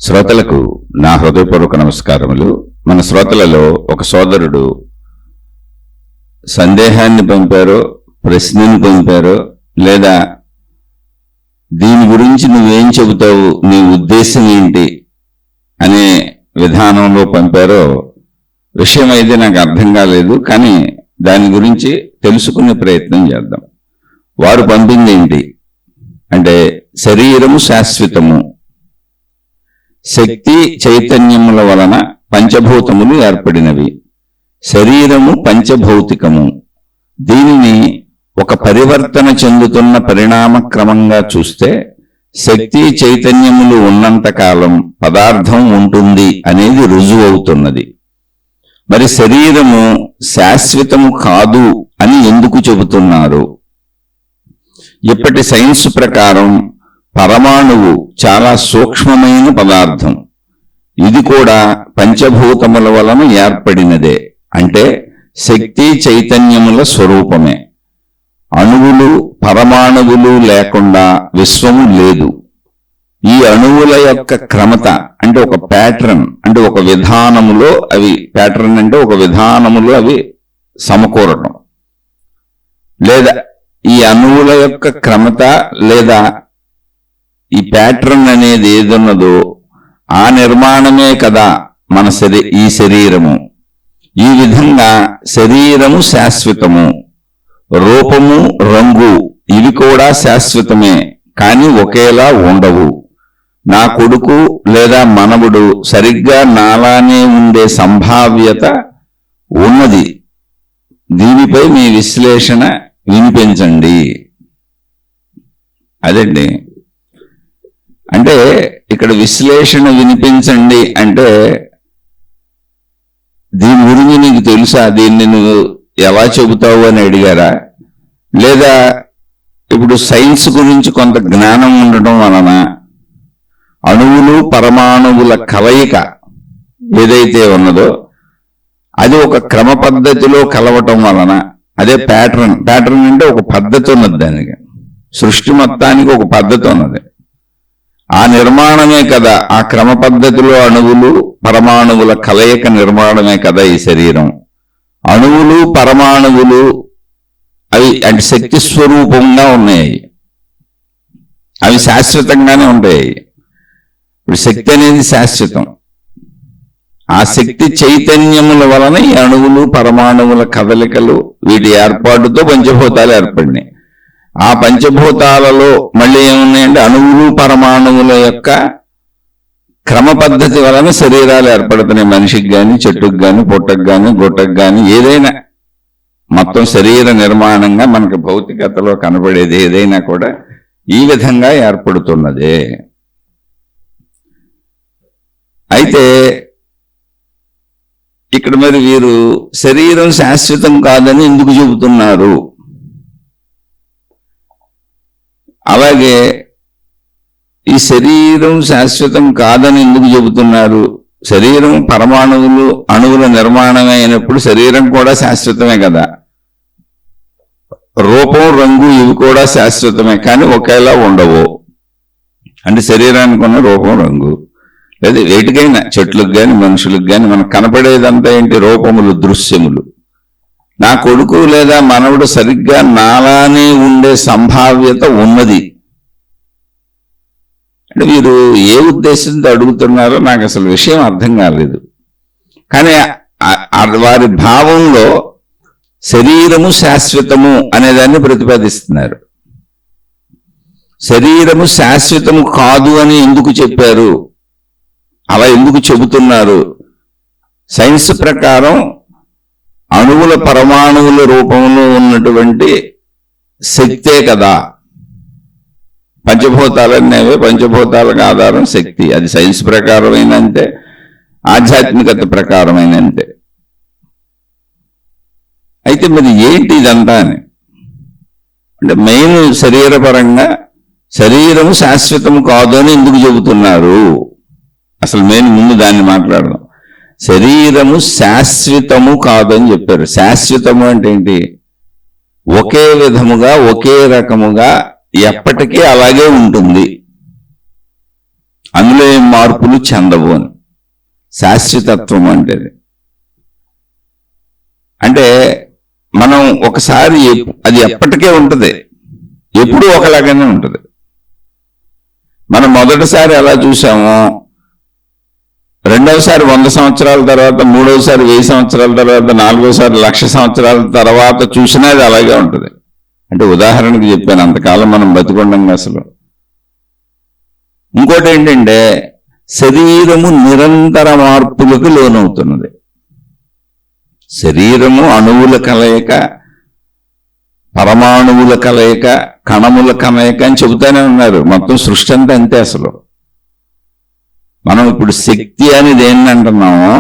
శ్రోతలకు నా హృదయపూర్వక నమస్కారములు. మన శ్రోతలలో ఒక సోదరుడు సందేహాన్ని పంపారో, ప్రశ్నను పంపారో, లేదా దీని గురించి నువ్వేం చెబుతావు, నీ ఉద్దేశం ఏంటి అనే విధానంలో పంపారో విషయం అయితే నాకు అర్థం కాలేదు. కానీ దాని గురించి తెలుసుకునే ప్రయత్నం చేద్దాం. వారు పంపింది ఏంటి అంటే, శరీరము శాశ్వతము, శక్తి చైతన్యముల వలన పంచభూతములు ఏర్పడినవి, శరీరము పంచభౌతికము, దీనిని ఒక పరివర్తన చెందుతున్న పరిణామ క్రమంగా చూస్తే శక్తి చైతన్యములు ఉన్నంత కాలం పదార్థం ఉంటుంది అనేది రుజువు అవుతున్నది. మరి శరీరము శాశ్వతము కాదు అని ఎందుకు చెబుతున్నారు? ఇప్పటి సైన్స్ ప్రకారం పరమాణువు చాలా సూక్ష్మమైన పదార్థం. ఇది కూడా పంచభూతముల వలన ఏర్పడినదే, అంటే శక్తి చైతన్యముల స్వరూపమే. అణువులు పరమాణువులు లేకుండా విశ్వము లేదు. ఈ అణువుల యొక్క క్రమత అంటే ఒక ప్యాటర్న్, అంటే ఒక విధానములో అవి ప్యాటర్న్ అంటే ఒక విధానములో అవి సమకూరటం, లేదా ఈ అణువుల యొక్క క్రమత లేదా ఈ ప్యాటర్న్ అనేది ఏదున్నదో ఆ నిర్మాణమే కదా మన ఈ శరీరము. ఈ విధంగా శరీరము శాశ్వతము, రూపము రంగు ఇవి కూడా శాశ్వతమే, కానీ ఒకేలా ఉండవు. నా కొడుకు లేదా మనవడు సరిగ్గా నాలానే ఉండే సంభావ్యత ఉన్నది. దీనిపై మీ విశ్లేషణ వినిపించండి. అదండి, అంటే ఇక్కడ విశ్లేషణ వినిపించండి అంటే దీని గురించి నీకు తెలుసా, దీన్ని నువ్వు ఎలా చెబుతావు అని అడిగారా? లేదా ఇప్పుడు సైన్స్ గురించి కొంత జ్ఞానం ఉండటం వలన అణువులు పరమాణువుల కలయిక ఏదైతే ఉన్నదో అది ఒక క్రమ పద్ధతిలో కలవటం వలన అదే ప్యాటర్న్. ప్యాటర్న్ అంటే ఒక పద్ధతి ఉన్నది, దానికి సృష్టి మొత్తానికి ఒక పద్ధతి ఉన్నది. ఆ నిర్మాణమే కదా, ఆ క్రమ పద్ధతిలో అణువులు పరమాణువుల కలయిక నిర్మాణమే కదా ఈ శరీరం. అణువులు పరమాణువులు అవి అంటే శక్తి స్వరూపంగా ఉన్నాయి, అవి శాశ్వతంగానే ఉంటాయి. ఇప్పుడు శక్తి అనేది శాశ్వతం. ఆ శక్తి చైతన్యముల వలన ఈ అణువులు పరమాణువుల కదలికలు వీటి ఏర్పాటుతో పంచభూతాలు ఏర్పడినాయి. ఆ పంచభూతాలలో మళ్ళీ ఏమున్నాయంటే అణువులు పరమాణువుల యొక్క క్రమ పద్ధతి వలన శరీరాలు ఏర్పడుతున్నాయి. మనిషికి కానీ, చెట్టుకు కానీ, పుట్టకు కానీ, గుట్టకు కానీ, ఏదైనా మొత్తం శరీర నిర్మాణంగా మనకు భౌతికతలో కనబడేది ఏదైనా కూడా ఈ విధంగా ఏర్పడుతున్నదే. అయితే ఇక్కడ మరి వీరు శరీరం శాశ్వతం కాదని ఎందుకు చెబుతున్నారు? అలాగే ఈ శరీరం శాశ్వతం కాదని ఎందుకు చెబుతున్నారు? శరీరం పరమాణువులు అణువుల నిర్మాణమే అయినప్పుడు శరీరం కూడా శాశ్వతమే కదా. రూపం రంగు ఇవి కూడా శాశ్వతమే, కానీ ఒకేలా ఉండవు. అంటే శరీరానికి ఉన్న రూపం రంగు లేదా వేటికైనా, చెట్లకు కానీ మనుషులకు కానీ మనకు కనపడేదంతా ఏంటి? రూపములు, దృశ్యములు. నా కొడుకు లేదా మనవడు సరిగ్గా నాలానే ఉండే సంభావ్యత ఉన్నది అంటే వీరు ఏ ఉద్దేశంతో అడుగుతున్నారో నాకు అసలు విషయం అర్థం కాలేదు. కానీ వారి భావంలో శరీరము శాశ్వతము అనేదాన్ని ప్రతిపాదిస్తున్నారు. శరీరము శాశ్వతము కాదు అని ఎందుకు చెప్పారు? అలా ఎందుకు చెబుతున్నారు? సైన్స్ ప్రకారం అణువుల పరమాణువుల రూపంలో ఉన్నటువంటి శక్తే కదా. పంచభూతాలనేవే, పంచభూతాలకు ఆధారం శక్తి. అది సైన్స్ ప్రకారమైన అంతే, ఆధ్యాత్మికత ప్రకారమైన అంతే. అయితే మరి ఏంటి ఇదంతా అని అంటే మెయిన్ శరీరపరంగా శరీరము శాశ్వతము కాదు అని ఎందుకు చెబుతున్నారు? అసలు మెయిన్ ముందు దాన్ని మాట్లాడదాం. శరీరము శాశ్వతము కాదని చెప్పారు. శాశ్వతము అంటే ఏంటి? ఒకే విధముగా ఒకే రకముగా ఎప్పటికీ అలాగే ఉంటుంది. అందులో ఏం మార్పులు చెందవు అని. శాశ్వతత్వం అంటే మనం ఒకసారి అది ఎప్పటికే ఉంటుంది, ఎప్పుడూ ఒకలాగానే ఉంటుంది. మనం మొదటిసారి ఎలా చూసామో రెండవసారి 100 సంవత్సరాల తర్వాత, మూడవసారి 1000 సంవత్సరాల తర్వాత, నాలుగోసారి 1,00,000 సంవత్సరాల తర్వాత చూసినా అది అలాగే ఉంటుంది. అంటే ఉదాహరణకు చెప్పాను, అంతకాలం మనం బతికొండంగా అసలు. ఇంకోటి ఏంటంటే శరీరము నిరంతర మార్పులకు లోనవుతున్నది. శరీరము అణువుల కలయిక, పరమాణువుల కలయిక, కణముల కలయిక అని చెబుతానే ఉన్నారు. మొత్తం సృష్టి అంతా అంతే అసలు. మనం ఇప్పుడు శక్తి అని దేన్ని అంటున్నామో,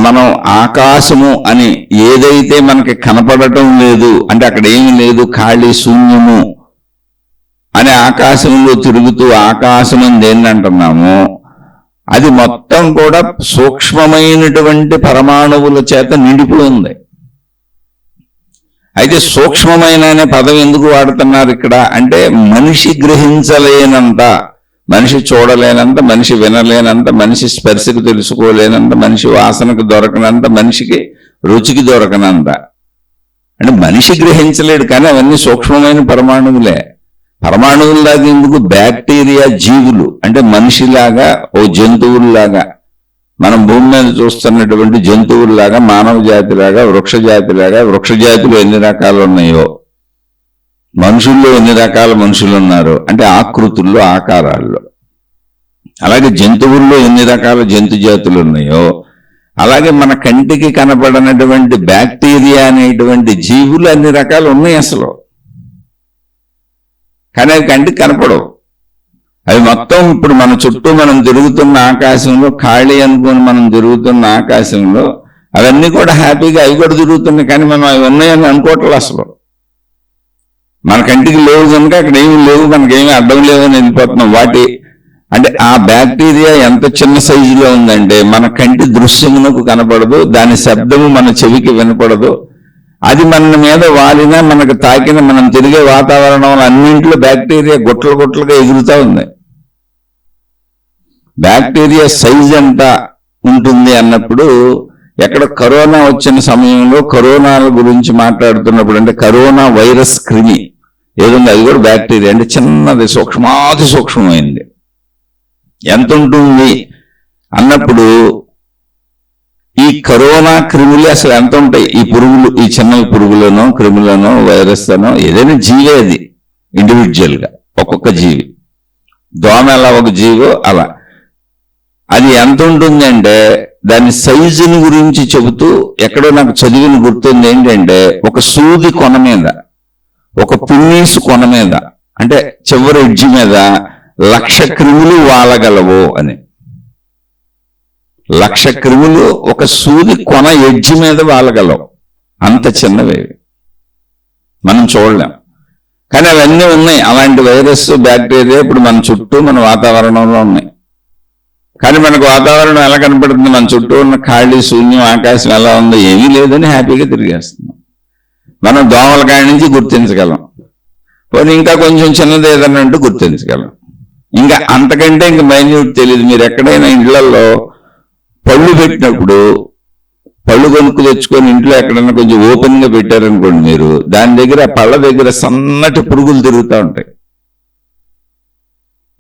మనం ఆకాశము అని ఏదైతే మనకి కనపడటం లేదు, అంటే అక్కడ ఏమి లేదు, ఖాళీ శూన్యము అని ఆకాశంలో తిరుగుతూ ఆకాశం అని దేన్ని అంటున్నామో, అది మొత్తం కూడా సూక్ష్మమైనటువంటి పరమాణువుల చేత నిండిపోయింది. అయితే సూక్ష్మమైన అనే పదం ఎందుకు వాడుతున్నారు ఇక్కడ అంటే, మనిషి గ్రహించలేనంత, మనిషి చూడలేనంత, మనిషి వినలేనంత, మనిషి స్పర్శకు తెలుసుకోలేనంత, మనిషి వాసనకు దొరకనంత, మనిషికి రుచికి దొరకనంత. అంటే మనిషి గ్రహించలేడు, కానీ అవన్నీ సూక్ష్మమైన పరమాణువులే. పరమాణువుల్లాగా ఎందుకు, బ్యాక్టీరియా జీవులు అంటే మనిషిలాగా, ఓ జంతువుల్లాగా, మనం భూమి మీద చూస్తున్నటువంటి జంతువుల్లాగా, మానవ జాతిలాగా, వృక్ష జాతిలాగా. వృక్ష జాతిలో ఎన్ని రకాలు ఉన్నాయో, మనుషుల్లో ఎన్ని రకాల మనుషులు ఉన్నారు అంటే ఆకృతుల్లో, ఆకారాల్లో. అలాగే జంతువుల్లో ఎన్ని రకాల జంతు జాతులు ఉన్నాయో, అలాగే మన కంటికి కనపడనటువంటి బ్యాక్టీరియా అనేటువంటి జీవులు అన్ని రకాలు ఉన్నాయి అసలు. కానీ అవి కంటికి కనపడవు. అవి మొత్తం ఇప్పుడు మన చుట్టూ మనం తిరుగుతున్న ఆకాశంలో, ఖాళీ అనుకుని మనం తిరుగుతున్న ఆకాశంలో అవన్నీ కూడా హ్యాపీగా అవి కూడా తిరుగుతున్నాయి, కానీ మనం అవి ఉన్నాయని అనుకోవట్లేదు అసలు. మన కంటికి లేవు కనుక అక్కడ ఏమి లేవు, మనకేమీ అడ్డం లేవని వెళ్ళిపోతున్నాం. వాటి అంటే ఆ బ్యాక్టీరియా ఎంత చిన్న సైజులో ఉందంటే మన కంటి దృశ్యమునకు కనపడదు, దాని శబ్దము మన చెవికి వినపడదు. అది మన మీద వాలినా, మనకు తాకిన, మనం తిరిగే వాతావరణంలో అన్నింటిలో బ్యాక్టీరియా గుట్టలు గుట్టలుగా ఎగురుతూ ఉంది. బ్యాక్టీరియా సైజ్ ఎంత ఉంటుంది అన్నప్పుడు, ఎక్కడ కరోనా వచ్చిన సమయంలో కరోనాల గురించి మాట్లాడుతున్నప్పుడు, అంటే కరోనా వైరస్ క్రిమి ఏదుంది అది కూడా బ్యాక్టీరియా, అంటే చిన్నది, సూక్ష్మాతి సూక్ష్మమైంది. ఎంత ఉంటుంది అన్నప్పుడు ఈ కరోనా క్రిములు అసలు ఎంత ఉంటాయి, ఈ పురుగులు, ఈ చిన్న పురుగులను, క్రిములను, వైరస్ అనో ఏదైనా జీవే, అది ఇండివిజువల్ గా ఒక్కొక్క జీవి. దోమ ఎలా ఒక జీవో అలా అది ఎంత ఉంటుంది అంటే, దాని సైజుని గురించి చెబుతూ ఎక్కడో నాకు చదివిన గుర్తుంది ఏంటంటే, ఒక సూది కొన మీద, ఒక పున్నీసు కొన మీద, అంటే చివరి ఎడ్జి మీద 1,00,000 క్రిములు వాలగలవు అని. 1,00,000 క్రిములు ఒక సూది కొన ఎడ్జి మీద వాలగలవు. అంత చిన్నవి మనం చూడలేం, కానీ అవన్నీ ఉన్నాయి. అలాంటి వైరస్, బ్యాక్టీరియా ఇప్పుడు మన చుట్టూ, మన వాతావరణంలో ఉన్నాయి. కానీ మనకు వాతావరణం ఎలా కనపడుతుంది, మన చుట్టూ ఉన్న ఖాళీ శూన్యం, ఆకాశం ఎలా ఉందో ఏమీ లేదని హ్యాపీగా తిరిగేస్తున్నాం. మనం దోమల కాడి నుంచి గుర్తించగలం, పోనీ ఇంకా కొంచెం చిన్నది ఏదన్నా అంటూ గుర్తించగలం. ఇంకా అంతకంటే ఇంకా మైన్యూట్ తెలియదు. మీరు ఎక్కడైనా ఇళ్లలో పళ్ళు పెట్టినప్పుడు, పళ్ళు కొనుక్కు తెచ్చుకొని ఇంట్లో ఎక్కడైనా కొంచెం ఓపెన్ గా పెట్టారనుకోండి, మీరు దాని దగ్గర, పళ్ళ దగ్గర సన్నటి పురుగులు తిరుగుతూ ఉంటాయి,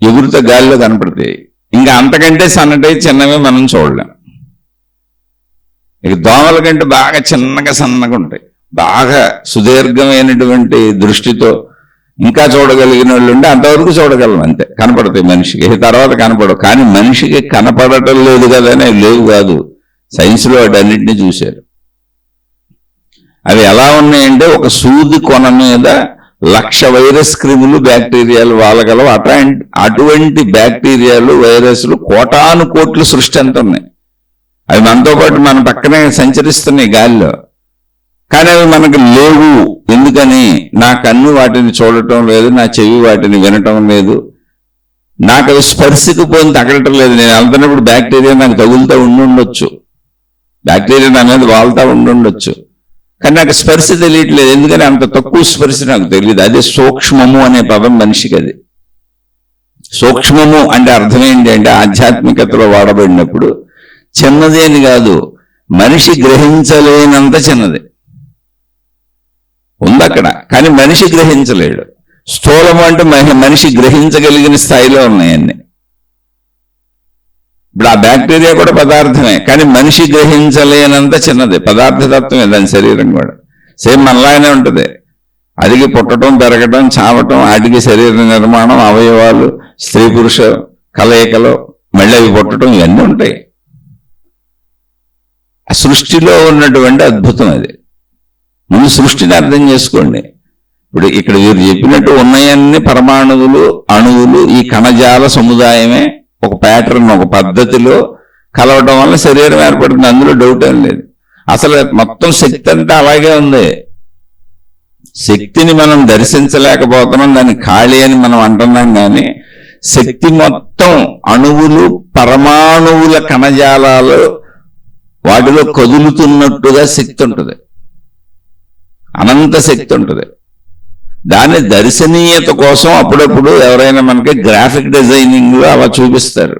ఎగురుతో గాలిలో కనపడతాయి. ఇంకా అంతకంటే సన్నటి చిన్నవి మనం చూడలేం. ఇక దోమల కంటే బాగా చిన్నగా సన్నగా ఉంటాయి, బాగా సుదీర్ఘమైనటువంటి దృష్టితో ఇంకా చూడగలిగిన వాళ్ళు ఉంటే అంతవరకు చూడగలం, అంతే, కనపడతాయి మనిషికి. తర్వాత కనపడవు. కానీ మనిషికి కనపడటం లేదు కదా అని లేవు కాదు, సైన్స్లో వాటన్నిటినీ చూశారు. అవి ఎలా ఉన్నాయంటే, ఒక సూది కొన మీద 1,00,000 వైరస్ క్రిములు, బ్యాక్టీరియాలు వాలగలవు. అటువంటి బ్యాక్టీరియాలు, వైరస్లు కోటాను కోట్ల సృష్టి అంత ఉన్నాయి. అవి మనతో పాటు మన పక్కనే సంచరిస్తున్నాయి గాలిలో, కానీ అవి మనకు లేవు. ఎందుకని? నా కన్ను వాటిని చూడటం లేదు, నా చెవి వాటిని వినటం లేదు, నాకు అవి స్పర్శకు పోని తగలటం లేదు. నేను వెళ్తున్నప్పుడు బ్యాక్టీరియా నాకు తగులుతూ ఉండుండొచ్చు, బ్యాక్టీరియా నా మీద వాళ్తా ఉండుండొచ్చు, కానీ నాకు స్పర్శ తెలియట్లేదు. ఎందుకని? అంత తక్కువ స్పర్శ నాకు తెలియదు. అదే సూక్ష్మము అనే పదం మనిషికి. అది సూక్ష్మము అంటే అర్థం ఏంటి అంటే ఆధ్యాత్మికతలో వాడబడినప్పుడు చిన్నది అని కాదు, మనిషి గ్రహించలేనంత చిన్నది ఉంది అక్కడ, కానీ మనిషి గ్రహించలేడు. స్థూలము అంటే మనిషి గ్రహించగలిగిన స్థాయిలో ఉన్నాయన్నీ. ఇప్పుడు ఆ బ్యాక్టీరియా కూడా పదార్థమే, కానీ మనిషి గ్రహించలేనంత చిన్నది పదార్థతత్వమే దాని శరీరం కూడా. సేమ్ మనలాగానే ఉంటుంది. అదిగి పుట్టడం, పెరగటం, చావటం, వాటికి శరీర నిర్మాణం, అవయవాలు, స్త్రీ పురుష కలయికలు, మళ్ళీ అవి పుట్టడం, ఇవన్నీ ఉంటాయి. ఆ సృష్టిలో ఉన్నటువంటి అద్భుతం అది. ముందు సృష్టిని అర్థం చేసుకోండి. ఇప్పుడు ఇక్కడ వీరు చెప్పినట్టు ఉన్నాయన్ని పరమాణువులు, అణువులు, ఈ కణజాల సముదాయమే ఒక ప్యాటర్న్, ఒక పద్ధతిలో కలవడం వల్ల శరీరం ఏర్పడుతుంది. అందులో డౌట్ ఏం లేదు. అసలు మొత్తం శక్తి అంతా అలాగే ఉంది. శక్తిని మనం దర్శించలేకపోతున్నాం, దాన్ని ఖాళీ అని మనం అంటున్నాం. కానీ శక్తి మొత్తం అణువులు, పరమాణువుల కణజాలాలు, వాటిలో కదులుతున్నట్టుగా శక్తి ఉంటుంది, అనంత శక్తి ఉంటుంది. దాని దర్శనీయత కోసం అప్పుడప్పుడు ఎవరైనా మనకి గ్రాఫిక్ డిజైనింగ్ లో అలా చూపిస్తారు.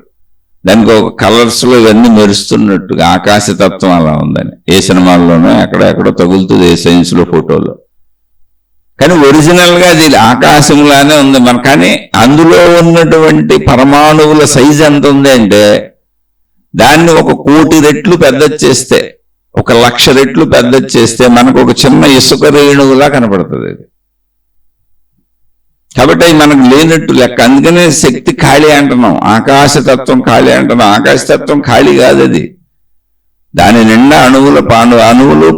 దానికి ఒక కలర్స్ లో ఇవన్నీ మెరుస్తున్నట్టుగా ఆకాశతత్వం అలా ఉందని. ఏ సినిమాల్లోనో ఎక్కడెక్కడో తగులుతుంది, ఏ సైన్స్ లో ఫోటోలో. కానీ ఒరిజినల్ గా అది ఆకాశంలానే ఉంది మన. కానీ అందులో ఉన్నటువంటి పరమాణువుల సైజ్ ఎంత ఉంది అంటే దాన్ని 1,000,000 రెట్లు పెద్ద చేస్తే, 1,00,000 రెట్లు పెద్ద చేస్తే మనకు ఒక చిన్న ఇసుక రేణువులా కనపడుతుంది అది. కాబట్టి అది మనకు లేనట్టు లెక్క. అందుకనే శక్తి ఖాళీ అంటున్నాం, ఆకాశతత్వం ఖాళీ అంటున్నాం. ఆకాశతత్వం ఖాళీ కాదు అది. దాని నిండా అణువులు,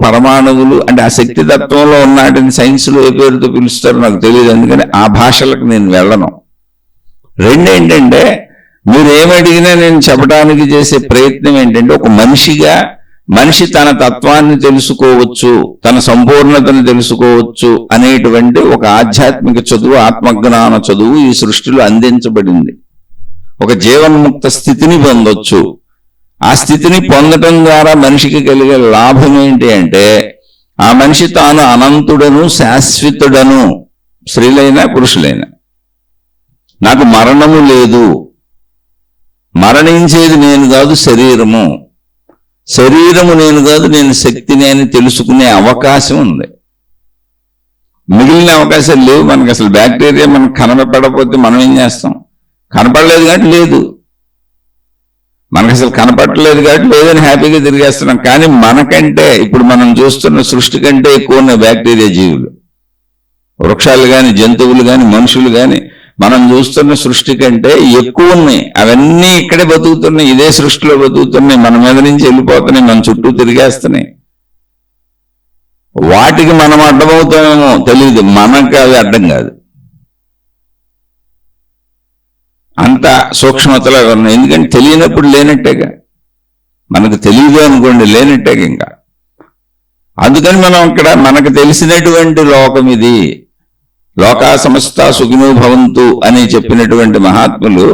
పరమాణువులు. అంటే ఆ శక్తి తత్వంలో ఉన్నాటిని సైన్స్లో ఏ పేరుతో పిలుస్తారో నాకు తెలియదు, అందుకని ఆ భాషలకు నేను వెళ్ళను. రెండేంటంటే, మీరు ఏమడిగినా నేను చెప్పడానికి చేసే ప్రయత్నం ఏంటంటే, ఒక మనిషి తన తత్వాన్ని తెలుసుకోవచ్చు, తన సంపూర్ణతను తెలుసుకోవచ్చు అనేటువంటి ఒక ఆధ్యాత్మిక చదువు, ఆత్మజ్ఞాన చదువు ఈ సృష్టిలో అందించబడింది. ఒక జీవన్ముక్త స్థితిని పొందొచ్చు. ఆ స్థితిని పొందటం ద్వారా మనిషికి కలిగే లాభం ఏంటి అంటే, ఆ మనిషి తాను అనంతుడను, శాశ్వతుడను, స్త్రీలైనా పురుషులైనా. నాకు మరణము లేదు, మరణించేది నేను కాదు, శరీరము నేను కాదు, నేను శక్తిని అని తెలుసుకునే అవకాశం ఉంది. మిగిలిన అవకాశాలు లేవు మనకు. అసలు బ్యాక్టీరియా మనకు కనపడకపోతే మనం ఏం చేస్తాం? కనపడలేదు కాబట్టి లేదు, మనకు అసలు కనపడలేదు కాబట్టి లేదని హ్యాపీగా తిరిగేస్తున్నాం. కానీ మనకంటే, ఇప్పుడు మనం చూస్తున్న సృష్టి కంటే ఎక్కువ ఉన్న బ్యాక్టీరియా జీవులు, వృక్షాలు కానీ, జంతువులు కానీ, మనుషులు కానీ, మనం చూస్తున్న సృష్టి కంటే ఎక్కువ ఉన్నాయి. అవన్నీ ఇక్కడే బతుకుతున్నాయి, ఇదే సృష్టిలో బతుకుతున్నాయి, మన మీద నుంచి వెళ్ళిపోతున్నాయి, మన చుట్టూ తిరిగేస్తున్నాయి. వాటికి మనం అడ్డమవుతామేమో తెలియదు, మనకు అవి అడ్డం కాదు. అంత సూక్ష్మతలో ఉన్నాయి. ఎందుకంటే తెలియనప్పుడు లేనట్టేగా. మనకు తెలియదు అనుకోండి, లేనట్టేగా ఇంకా. అందుకని మనం ఇక్కడ మనకు తెలిసినటువంటి లోకం ఇది. లోకా సమస్త సుఖినో భవంతు అని చెప్పినటువంటి మహాత్ములు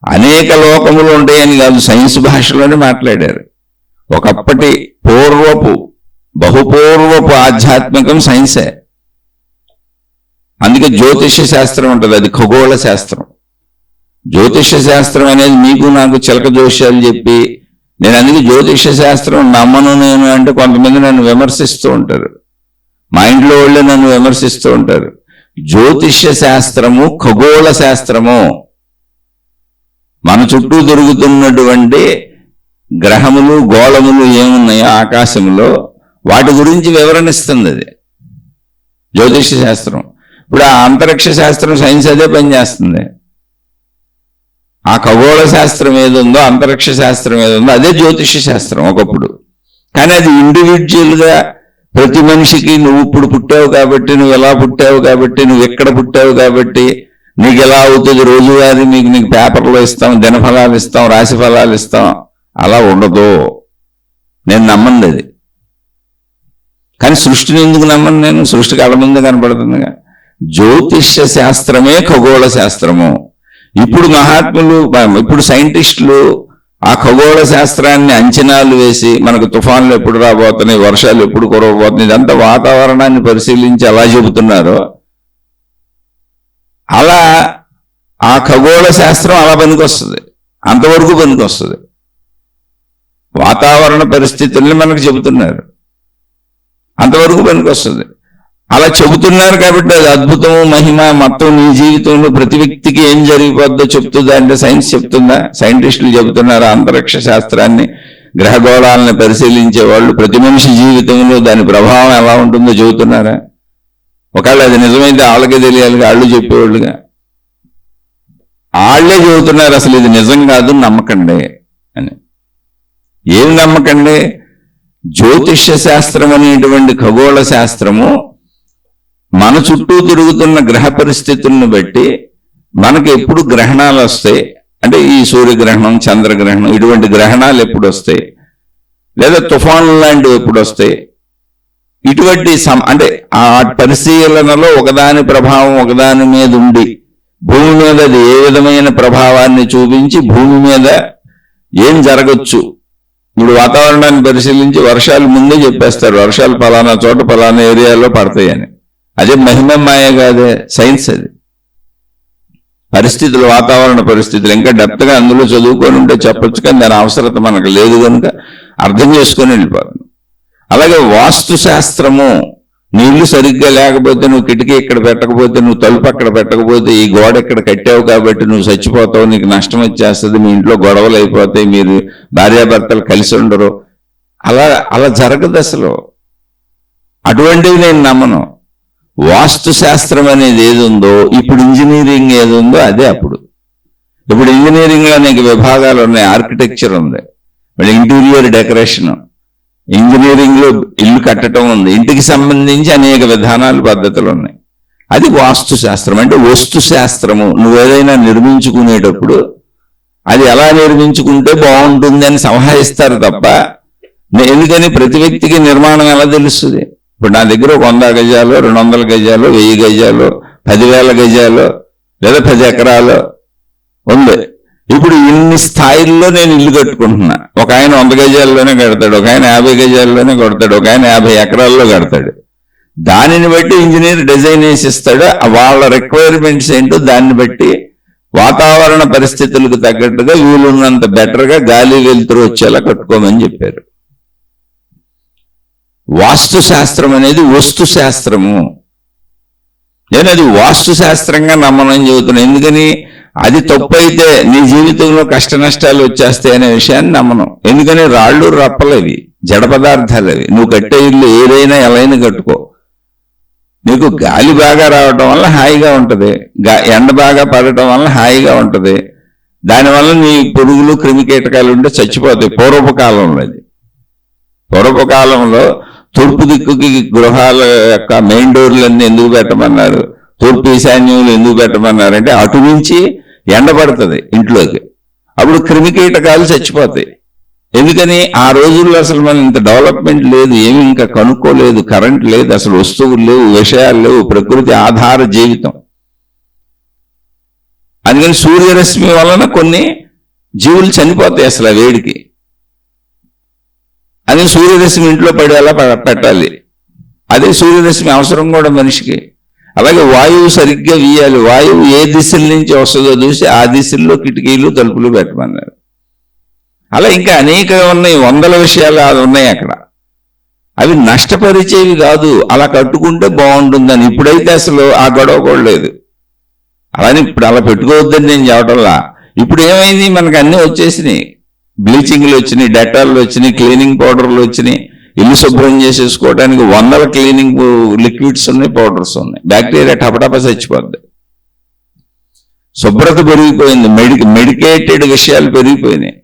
అనేక లోకములు ఉంటాయని కాదు, సైన్స్ భాషలోనే మాట్లాడారు. ఒకప్పటి బహుపూర్వపు ఆధ్యాత్మికం సైన్సే. అందుకే జ్యోతిష్య శాస్త్రం ఉంటుంది, అది ఖగోళ శాస్త్రం. జ్యోతిష్య శాస్త్రం అనేది మీకు నాకు చిలక జోష్యాలు చెప్పి, నేను అందుకే జ్యోతిష్య శాస్త్రం నమ్మను నేను అంటే కొంతమంది నన్ను విమర్శిస్తూ ఉంటారు. మా ఇంట్లో వాళ్ళే నన్ను విమర్శిస్తూ ఉంటారు. జ్యోతిష్య శాస్త్రము ఖగోళ శాస్త్రము, మన చుట్టూ తిరుగుతున్నటువంటి గ్రహములు, గోళములు ఏమున్నాయో ఆకాశంలో వాటి గురించి వివరణిస్తుంది అది జ్యోతిష్య శాస్త్రం. ఇప్పుడు ఆ అంతరిక్ష శాస్త్రం, సైన్స్ అదే పనిచేస్తుంది. ఆ ఖగోళ శాస్త్రం ఏదుందో, అంతరిక్ష శాస్త్రం ఏదుందో అదే జ్యోతిష్య శాస్త్రం ఒకప్పుడు. కానీ అది ఇండివిజువల్గా ప్రతి మనిషికి, నువ్వు ఇప్పుడు పుట్టావు కాబట్టి, నువ్వు ఎలా పుట్టావు కాబట్టి, నువ్వు ఎక్కడ పుట్టావు కాబట్టి నీకు ఎలా అవుతుంది, రోజువారీ నీకు పేపర్లో ఇస్తాం, దినఫలాలు ఇస్తాం, రాశి ఫలాలు ఇస్తాం, అలా ఉండదు. నేను నమ్మను అది. కానీ సృష్టిని ఎందుకు నమ్మను నేను? సృష్టి కళ్ళ ముందే కనపడుతుందిగా. జ్యోతిష్య శాస్త్రమే ఖగోళ శాస్త్రము. ఇప్పుడు మహాత్ములు, ఇప్పుడు సైంటిస్టులు ఆ ఖగోళ శాస్త్రాన్ని అంచనాలు వేసి మనకు తుఫాన్లు ఎప్పుడు రాబోతున్నాయి, వర్షాలు ఎప్పుడు కురవబోతున్నాయి, ఇదంతా వాతావరణాన్ని పరిశీలించి అలా చెబుతున్నారు. అలా ఆ ఖగోళ శాస్త్రం అలా పనికొస్తుంది, అంతవరకు పనికొస్తుంది. వాతావరణ పరిస్థితుల్ని మనకు చెబుతున్నారు, అంతవరకు పనికొస్తుంది. అలా చెబుతున్నారు కాబట్టి అది అద్భుతము, మహిమ మొత్తం నీ జీవితంలో ప్రతి వ్యక్తికి ఏం జరిగిపోద్దో చెప్తుందా అంటే సైన్స్ చెప్తుందా? సైంటిస్టులు చెబుతున్నారు. అంతరిక్ష శాస్త్రాన్ని, గ్రహగోళాలను పరిశీలించే వాళ్ళు ప్రతి మనిషి జీవితంలో దాని ప్రభావం ఎలా ఉంటుందో చెబుతున్నారా? ఒకవేళ అది నిజమైతే వాళ్ళకే తెలియాలి, వాళ్ళు చెప్పేవాళ్ళుగా. వాళ్ళే చెబుతున్నారు అసలు ఇది నిజం కాదు, నమ్మకండి అని. ఏం నమ్మకండి? జ్యోతిష్య శాస్త్రం అనేటువంటి ఖగోళ శాస్త్రము మన చుట్టూ తిరుగుతున్న గ్రహ పరిస్థితులను బట్టి మనకి ఎప్పుడు గ్రహణాలు వస్తాయి అంటే, ఈ సూర్యగ్రహణం, చంద్రగ్రహణం, ఇటువంటి గ్రహణాలు ఎప్పుడు వస్తాయి, లేదా తుఫాన్లు లాంటివి ఎప్పుడు వస్తాయి, ఇటువంటి అంటే ఆ పరిశీలనలో ఒకదాని ప్రభావం ఒకదాని మీద ఉండి భూమి మీద అది ఏ విధమైన ప్రభావాన్ని చూపించి భూమి మీద ఏం జరగచ్చు. ఇప్పుడు వాతావరణాన్ని పరిశీలించి వర్షాలు ముందే చెప్పేస్తారు, వర్షాలు ఫలానా చోట ఫలానా ఏరియాలో పడతాయని. అదే మహిమ మాయ కాదే, సైన్స్ అది. పరిస్థితులు, వాతావరణ పరిస్థితులు ఇంకా డెప్త్గా అందులో చదువుకొని ఉంటే చెప్పొచ్చు, కానీ దాని అవసరత మనకు లేదు కనుక అర్థం చేసుకొని వెళ్ళిపోతాను. అలాగే వాస్తు శాస్త్రము, నీ ఇల్లు సరిగ్గా లేకపోతే, నువ్వు కిటికీ ఇక్కడ పెట్టకపోతే, నువ్వు తలుపు అక్కడ పెట్టకపోతే, ఈ గోడ ఇక్కడ కట్టావు కాబట్టి నువ్వు చచ్చిపోతావు, నీకు నష్టం వచ్చేస్తుంది, మీ ఇంట్లో గొడవలు అయిపోతాయి, మీరు భార్యాభర్తలు కలిసి ఉండరు. అలా జరగదు అసలు. అటువంటివి నేను నమ్మను. వాస్తు శాస్త్రం అనేది ఏది ఉందో, ఇప్పుడు ఇంజనీరింగ్ ఏది ఉందో అదే అప్పుడు. ఇప్పుడు ఇంజనీరింగ్లో అనేక విభాగాలు ఉన్నాయి. ఆర్కిటెక్చర్ ఉంది, మళ్ళీ ఇంటీరియర్ డెకరేషన్, ఇంజనీరింగ్లో ఇల్లు కట్టడం ఉంది, ఇంటికి సంబంధించి అనేక విధానాలు, పద్ధతులు ఉన్నాయి. అది వాస్తు శాస్త్రం. అంటే వస్తు శాస్త్రము. నువ్వు ఏదైనా నిర్మించుకునేటప్పుడు అది ఎలా నిర్మించుకుంటే బాగుంటుంది అని సలహాయిస్తారు తప్ప, ఎందుకని ప్రతి వ్యక్తికి నిర్మాణం ఎలా తెలుస్తుంది? ఇప్పుడు నా దగ్గర 100 గజాలు, 200 గజాలు, 1000 గజాలు, 10,000 గజాలు, లేదా 10 ఎకరాలు ఉంది. ఇప్పుడు ఇన్ని స్థాయిల్లో నేను ఇల్లు కట్టుకుంటున్నా. ఒక ఆయన 100 గజాల్లోనే కడతాడు, ఒక ఆయన 50 గజాల్లోనే కడతాడు, ఒక ఆయన 50 ఎకరాల్లో కడతాడు. దానిని బట్టి ఇంజనీర్ డిజైన్ వేసి ఇస్తాడు. వాళ్ళ రిక్వైర్మెంట్స్ ఏంటో దాన్ని బట్టి వాతావరణ పరిస్థితులకు తగ్గట్టుగా వీలున్నంత బెటర్గా గాలి వెలుతురు వచ్చేలా కట్టుకోమని చెప్పారు. వాస్తు శాస్త్రం అనేది వస్తు శాస్త్రము. నేను అది వాస్తు శాస్త్రంగా నమ్మనని చెబుతున్నాను. ఎందుకని? అది తప్పు అయితే నీ జీవితంలో కష్ట నష్టాలు వచ్చేస్తాయి అనే విషయాన్ని నమ్మను. ఎందుకని? రాళ్ళు రప్పలవి, జడ పదార్థాలు అవి. నువ్వు కట్టే ఇల్లు ఏదైనా ఎలాగైనా కట్టుకో, నీకు గాలి బాగా రావటం వల్ల హాయిగా ఉంటుంది, ఎండ బాగా పడటం వల్ల హాయిగా ఉంటుంది. దానివల్ల నీ పురుగులు, క్రిమికీటకాలు ఉంటే చచ్చిపోతాయి. పూర్వకాలంలో అది. పూర్వకాలంలో తూర్పు దిక్కుకి గృహాల యొక్క మెయిన్ డోర్లన్నీ ఎందుకు పెట్టమన్నారు, తూర్పు ఈశాన్యంలో ఎందుకు పెట్టమన్నారంటే అటు నుంచి ఎండ పడుతుంది ఇంట్లోకి, అప్పుడు క్రిమికీటకాలు చచ్చిపోతాయి. ఎందుకని? ఆ రోజుల్లో అసలు మనం ఇంత డెవలప్మెంట్ లేదు, ఏమి ఇంకా కనుక్కోలేదు, కరెంట్ లేదు, అసలు వస్తువులు లేవు, విషయాలు లేవు, ప్రకృతి ఆధార జీవితం. అందుకని సూర్యరశ్మి వలన కొన్ని జీవులు చనిపోతాయి అసలు ఆ వేడికి. అది సూర్యరశ్మి ఇంట్లో పడేలా పెట్టాలి. అదే సూర్యరశ్మి అవసరం కూడా మనిషికి. అలాగే వాయువు సరిగ్గా వీయాలి. వాయువు ఏ దిశల నుంచి వస్తుందో చూసి ఆ దిశల్లో కిటికీలు, తలుపులు పెట్టమన్నారు. అలా ఇంకా అనేక ఉన్నాయి, 100 విషయాలు అది ఉన్నాయి అక్కడ. అవి నష్టపరిచేవి కాదు, అలా కట్టుకుంటే బాగుంటుందని. ఇప్పుడైతే అసలు ఆ గొడవ కూడా లేదు. అలానే ఇప్పుడు అలా పెట్టుకోవద్దని నేను చెప్పడంలా. ఇప్పుడు ఏమైంది, మనకు అన్నీ వచ్చేసినాయి. బ్లీచింగ్లు వచ్చినాయి, డెటాల్లు వచ్చినాయి, క్లీనింగ్ పౌడర్లు వచ్చినాయి. ఇల్లు శుభ్రం చేసేసుకోవడానికి 100 క్లీనింగ్ లిక్విడ్స్ ఉన్నాయి, పౌడర్స్ ఉన్నాయి. బ్యాక్టీరియా టపటప చచ్చిపోద్ది. శుభ్రత పెరిగిపోయింది, మెడికేటెడ్ విషయాలు పెరిగిపోయినాయి.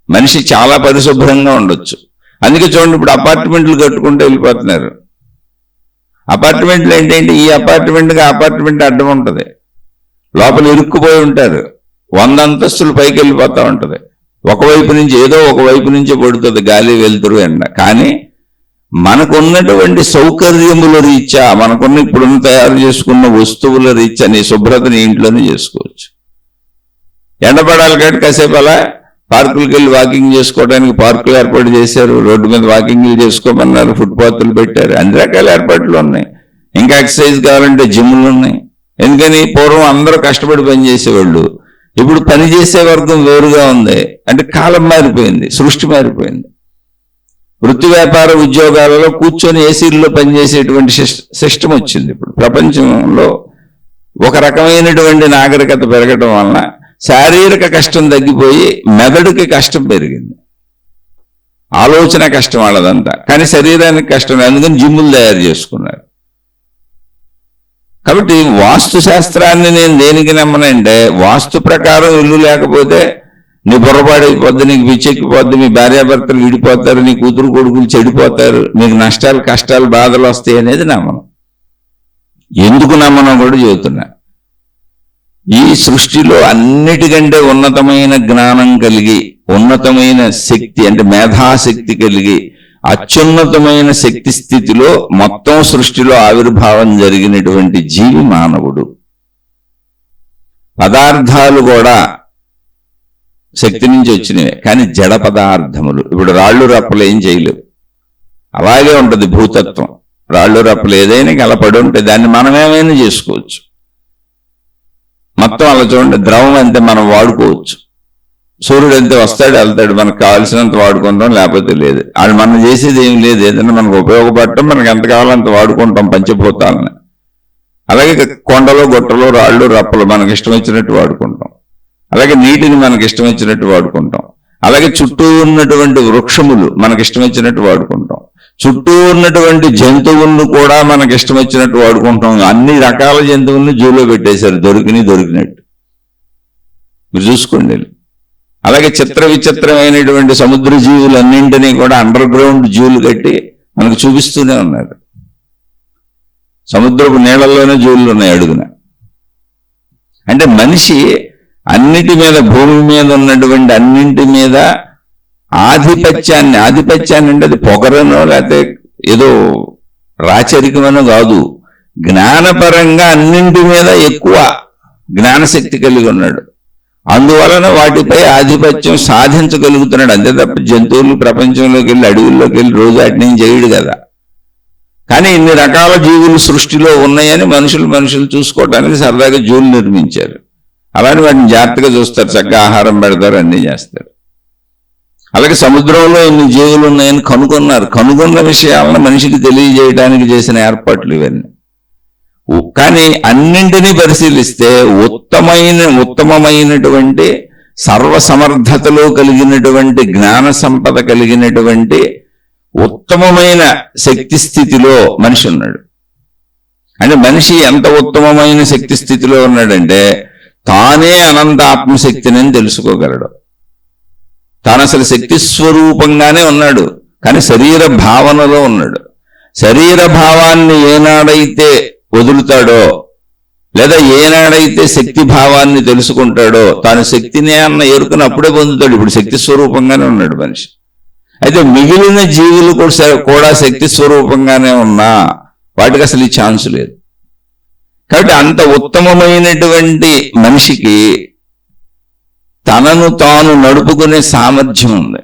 మనిషి చాలా పరిశుభ్రంగా ఉండొచ్చు. అందుకే చూడండి, ఇప్పుడు అపార్ట్మెంట్లు కట్టుకుంటూ వెళ్ళిపోతున్నారు. అపార్ట్మెంట్లు ఏంటంటే ఈ అపార్ట్మెంట్కి అపార్ట్మెంట్ అడ్డం ఉంటుంది, లోపల ఇరుక్కుపోయి ఉంటారు. 100 అంతస్తులు పైకి వెళ్ళిపోతూ ఉంటుంది. ఒకవైపు నుంచి ఏదో ఒకవైపు నుంచి పడుతుంది గాలి, వెలుతురు, ఎండ. కానీ మనకున్నటువంటి సౌకర్యముల రీత్యా, మనకున్న ఇప్పుడున్న తయారు చేసుకున్న వస్తువుల రీత్యా నీ శుభ్రతని ఇంట్లోనే చేసుకోవచ్చు. ఎండపడాలి కాబట్టి కాసేపు అలా పార్కులకు వెళ్ళి వాకింగ్ చేసుకోవడానికి పార్కులు ఏర్పాటు చేశారు. రోడ్డు మీద వాకింగ్లు చేసుకోమన్నారు, ఫుట్పాత్లు పెట్టారు, అన్ని రకాల ఏర్పాట్లు ఉన్నాయి. ఇంకా ఎక్సర్సైజ్ కావాలంటే జిమ్లు ఉన్నాయి. ఎందుకని పూర్వం అందరూ కష్టపడి పనిచేసేవాళ్ళు, ఇప్పుడు పనిచేసే వర్గం వేరుగా ఉంది. అంటే కాలం మారిపోయింది, సృష్టి మారిపోయింది. వృత్తి వ్యాపార ఉద్యోగాలలో కూర్చొని ఏసీల్లో పనిచేసేటువంటి సిస్టమ్ వచ్చింది. ఇప్పుడు ప్రపంచంలో ఒక రకమైనటువంటి నాగరికత పెరగడం వలన శారీరక కష్టం తగ్గిపోయి మెదడుకి కష్టం పెరిగింది. ఆలోచన కష్టం వాళ్ళదంతా, కానీ శరీరానికి కష్టం. అందుకని జిమ్ములు తయారు చేసుకున్నారు. కాబట్టి వాస్తు శాస్త్రాన్ని నేను దేనికి నమ్మనంటే, వాస్తు ప్రకారం ఇల్లు లేకపోతే నీ బుర్రపాడైపోద్ది, నీకు పిచ్చెక్కిపోద్ది, మీ భార్యాభర్తలు విడిపోతారు, నీ కూతురు కొడుకులు చెడిపోతారు, నీకు నష్టాలు కష్టాలు బాధలు వస్తాయి అనేది నమ్మను. ఎందుకు నమ్మనం కూడా చెబుతున్నా. ఈ సృష్టిలో అన్నిటికంటే ఉన్నతమైన జ్ఞానం కలిగి, ఉన్నతమైన శక్తి అంటే మేధాశక్తి కలిగి, అత్యున్నతమైన శక్తి స్థితిలో మొత్తం సృష్టిలో ఆవిర్భావం జరిగినటువంటి జీవి మానవుడు. పదార్థాలు కూడా శక్తి నుంచి వచ్చినవే, కానీ జడ పదార్థములు. ఇప్పుడు రాళ్ళు రప్పలు ఏం చేయలేవు, అలాగే ఉంటుంది భూతత్వం. రాళ్ళు రప్పలు ఏదైనా కలపడి ఉంటే దాన్ని మనమేమైనా చేసుకోవచ్చు. మొత్తం అలా చూడండి, ద్రవం అంతే మనం వాడుకోవచ్చు. సూర్యుడు అంతే వస్తాడు వెళ్తాడు, మనకు కావాల్సినంత వాడుకుంటాం, లేకపోతే లేదు. వాళ్ళు మనం చేసేది ఏం లేదు, ఏదైనా మనకు ఉపయోగపడటం, మనకు ఎంత కావాలంత వాడుకుంటాం పంచభూతాలని. అలాగే కొండలు గుట్టలు రాళ్ళు రప్పలు మనకి ఇష్టం వచ్చినట్టు వాడుకుంటాం. అలాగే నీటిని మనకి ఇష్టం వచ్చినట్టు వాడుకుంటాం. అలాగే చుట్టూ ఉన్నటువంటి వృక్షములు మనకి ఇష్టం వచ్చినట్టు వాడుకుంటాం. చుట్టూ ఉన్నటువంటి జంతువులను కూడా మనకి ఇష్టం వచ్చినట్టు వాడుకుంటాం. అన్ని రకాల జంతువుల్ని జూలో పెట్టేశారు, దొరికినట్టు. మీరు చూసుకోండి. అలాగే చిత్ర విచిత్రమైనటువంటి సముద్ర జీవులన్నింటినీ కూడా అండర్ గ్రౌండ్ జూలు కట్టి మనకు చూపిస్తూనే ఉన్నారు. సముద్రపు నీళ్ళల్లోనే జూలు ఉన్నాయి అడుగున. అంటే మనిషి అన్నిటి మీద, భూమి మీద ఉన్నటువంటి అన్నింటి మీద ఆధిపత్యాన్ని అంటే అది పొగరనో లేకపోతే ఏదో రాచరికమనో కాదు, జ్ఞానపరంగా అన్నింటి మీద ఎక్కువ జ్ఞానశక్తి కలిగి ఉన్నాడు. అందువలన వాటిపై ఆధిపత్యం సాధించగలుగుతున్నాడు. అంతే తప్ప జంతువులు ప్రపంచంలోకి వెళ్ళి, అడవుల్లోకి వెళ్ళి రోజు అట్నే చేయడు కదా. కానీ ఇన్ని రకాల జీవులు సృష్టిలో ఉన్నాయని మనుషులు చూసుకోవడానికి సరదాగా జూలు నిర్మించారు. అలానే వాటిని జాగ్రత్తగా చూస్తారు, చక్కగా ఆహారం పెడతారు, అన్నీ చేస్తారు. అలాగే సముద్రంలో ఇన్ని జీవులు ఉన్నాయని కనుగొన్న విషయాలను మనిషికి తెలియజేయడానికి చేసిన ఏర్పాట్లు ఇవన్నీ. కానీ అన్నింటినీ పరిశీలిస్తే ఉత్తమమైనటువంటి సర్వసమర్థతలో కలిగినటువంటి జ్ఞాన సంపద కలిగినటువంటి ఉత్తమమైన శక్తి స్థితిలో మనిషి ఉన్నాడు. అంటే మనిషి ఎంత ఉత్తమమైన శక్తి స్థితిలో ఉన్నాడంటే, తానే అనంత ఆత్మశక్తిని తెలుసుకోగలడు. తాను అసలు శక్తి స్వరూపంగానే ఉన్నాడు, కానీ శరీర భావనలో ఉన్నాడు. శరీర భావాన్ని ఏనాడైతే వదులుతాడో, లేదా ఏనాడైతే శక్తి భావాన్ని తెలుసుకుంటాడో, తాను శక్తినే అన్న ఎరుకను అప్పుడే పొందుతాడు. ఇప్పుడు శక్తి స్వరూపంగానే ఉన్నాడు మనిషి. అయితే మిగిలిన జీవులు కూడా శక్తి స్వరూపంగానే ఉన్నా వాటికి అసలు ఈ ఛాన్స్ లేదు. కాబట్టి అంత ఉత్తమమైనటువంటి మనిషికి తనను తాను నడుపుకునే సామర్థ్యం ఉంది.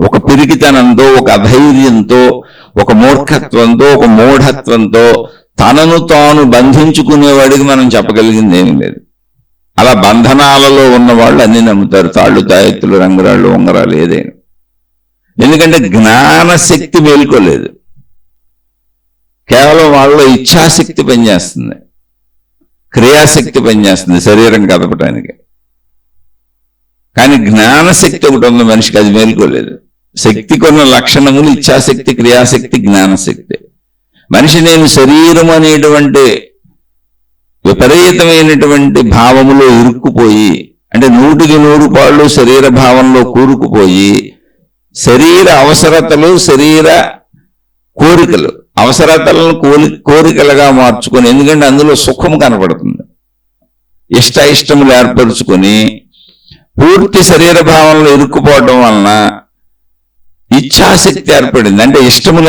ఒక పిరికితనంతో, ఒక అధైర్యంతో, ఒక మూర్ఖత్వంతో, ఒక మూఢత్వంతో తనను తాను బంధించుకునేవాడికి మనం చెప్పగలిగింది ఏమీ లేదు. అలా బంధనాలలో ఉన్నవాళ్ళు అన్ని నమ్ముతారు, తాళ్ళు తాయెత్తులు రంగురాళ్ళు ఉంగరాలు ఏదైనా. ఎందుకంటే జ్ఞానశక్తి మేల్కోలేదు, కేవలం వాళ్ళలో ఇచ్ఛాశక్తి పనిచేస్తుంది, క్రియాశక్తి పనిచేస్తుంది శరీరం కదపటానికి. కానీ జ్ఞానశక్తి ఒకటి ఉంది మనిషికి, అది మేల్కోలేదు. శక్తికి ఉన్న లక్షణములు ఇచ్ఛాశక్తి, క్రియాశక్తి, జ్ఞానశక్తి. మనిషి నేను శరీరం అనేటువంటి విపరీతమైనటువంటి భావములో ఇరుక్కుపోయి, అంటే 100% శరీర భావంలో కూరుకుపోయి, శరీర అవసరతలు, శరీర కోరికలు, అవసరతలను కోరికలుగా మార్చుకొని, ఎందుకంటే అందులో సుఖం కనపడుతుంది, ఇష్టములు ఏర్పరచుకొని పూర్తి శరీర భావంలో ఇరుక్కుపోవడం వలన ఇచ్ఛాశక్తి ఏర్పడింది. అంటే ఇష్టములు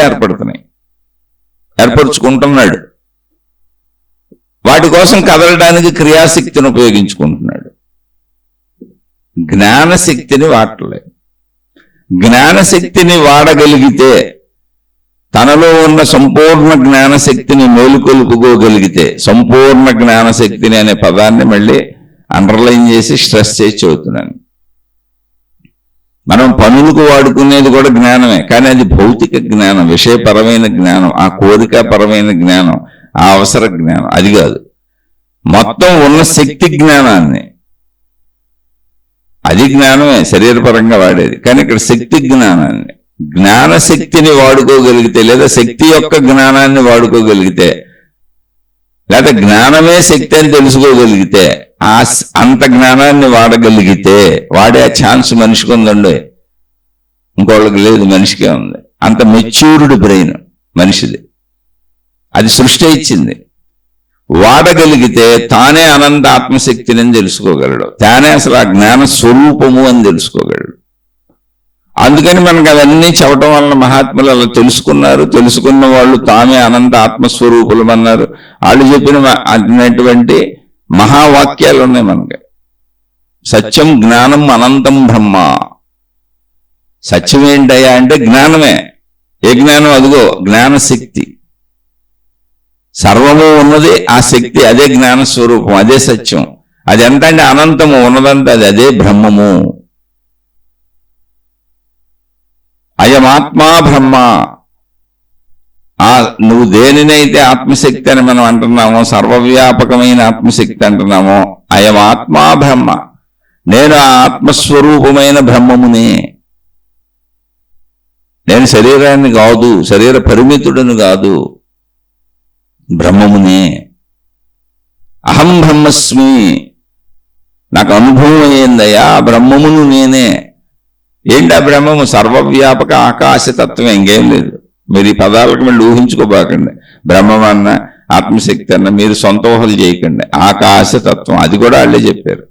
ఏర్పరచుకుంటున్నాడు. వాటి కోసం కదలడానికి క్రియాశక్తిని ఉపయోగించుకుంటున్నాడు, జ్ఞానశక్తిని వాడలేదు. జ్ఞానశక్తిని వాడగలిగితే తనలో ఉన్న సంపూర్ణ జ్ఞానశక్తిని మేలుకొలుపుకోగలిగితే, సంపూర్ణ జ్ఞానశక్తిని అనే పదాన్ని మళ్ళీ అండర్లైన్ చేసి స్ట్రెస్ చేసి చదువుతున్నాను. మనం పనులకు వాడుకునేది కూడా జ్ఞానమే, కానీ అది భౌతిక జ్ఞానం, విషయపరమైన జ్ఞానం, ఆ కోరికపరమైన జ్ఞానం, ఆ అవసర జ్ఞానం అది కాదు. మొత్తం ఉన్న శక్తి జ్ఞానాన్ని, అది జ్ఞానమే శరీరపరంగా వాడేది, కానీ ఇక్కడ శక్తి జ్ఞానాన్ని, జ్ఞానశక్తిని వాడుకోగలిగితే, లేదా శక్తి యొక్క జ్ఞానాన్ని వాడుకోగలిగితే, లేదా జ్ఞానమే శక్తి అని తెలుసుకోగలిగితే, అంత జ్ఞానాన్ని వాడగలిగితే, వాడే ఆ ఛాన్స్ మనిషికి ఉందండి, ఇంకోళ్ళకి లేదు, మనిషికే ఉంది. అంత మెచ్యూర్డ్ బ్రెయిన్ మనిషిది, అది సృష్టి ఇచ్చింది. వాడగలిగితే తానే అనంత ఆత్మశక్తిని అని తెలుసుకోగలడు, తానే అసలు ఆ జ్ఞాన స్వరూపము అని తెలుసుకోగలడు. అందుకని మనకు అవన్నీ చెప్పడం వలన మహాత్ములు అలా తెలుసుకున్నారు. తెలుసుకున్న వాళ్ళు తామే అనంత ఆత్మస్వరూపులం అన్నారు. వాళ్ళు చెప్పినటువంటి మహావాక్యాలు ఉన్నాయి మనకి. సత్యం జ్ఞానం అనంతం బ్రహ్మ. సత్యం ఏంటయ్యా అంటే జ్ఞానమే. ఏ జ్ఞానం? అదిగో జ్ఞానశక్తి. సర్వము ఉన్నది ఆ శక్తి, అదే జ్ఞాన స్వరూపం, అదే సత్యం. అది ఎంత అంటే అనంతము, ఉన్నదంతా అదే బ్రహ్మము. అయమాత్మా బ్రహ్మ. నువ్వు దేనినైతే ఆత్మశక్తి అని మనం అంటున్నామో, సర్వవ్యాపకమైన ఆత్మశక్తి అంటున్నామో, అయమాత్మా బ్రహ్మ, నేను ఆ ఆత్మస్వరూపమైన బ్రహ్మమునే. నేను శరీరాన్ని కాదు, శరీర పరిమితుడను కాదు, బ్రహ్మమునే. అహం బ్రహ్మస్మి, నాకు అనుభవం అయ్యిందయ్యా, బ్రహ్మమును నేనే. ఏంటి ఆ బ్రహ్మము? సర్వవ్యాపక ఆకాశతత్వం, ఇంకేం లేదు. మీరు ఈ పదాలకు మళ్ళీ ఊహించుకోబాకండి. బ్రహ్మమన్న ఆత్మశక్తి అన్న మీరు సొంత ఊహలు చేయకండి. ఆకాశతత్వం, అది కూడా వాళ్ళే చెప్పారు.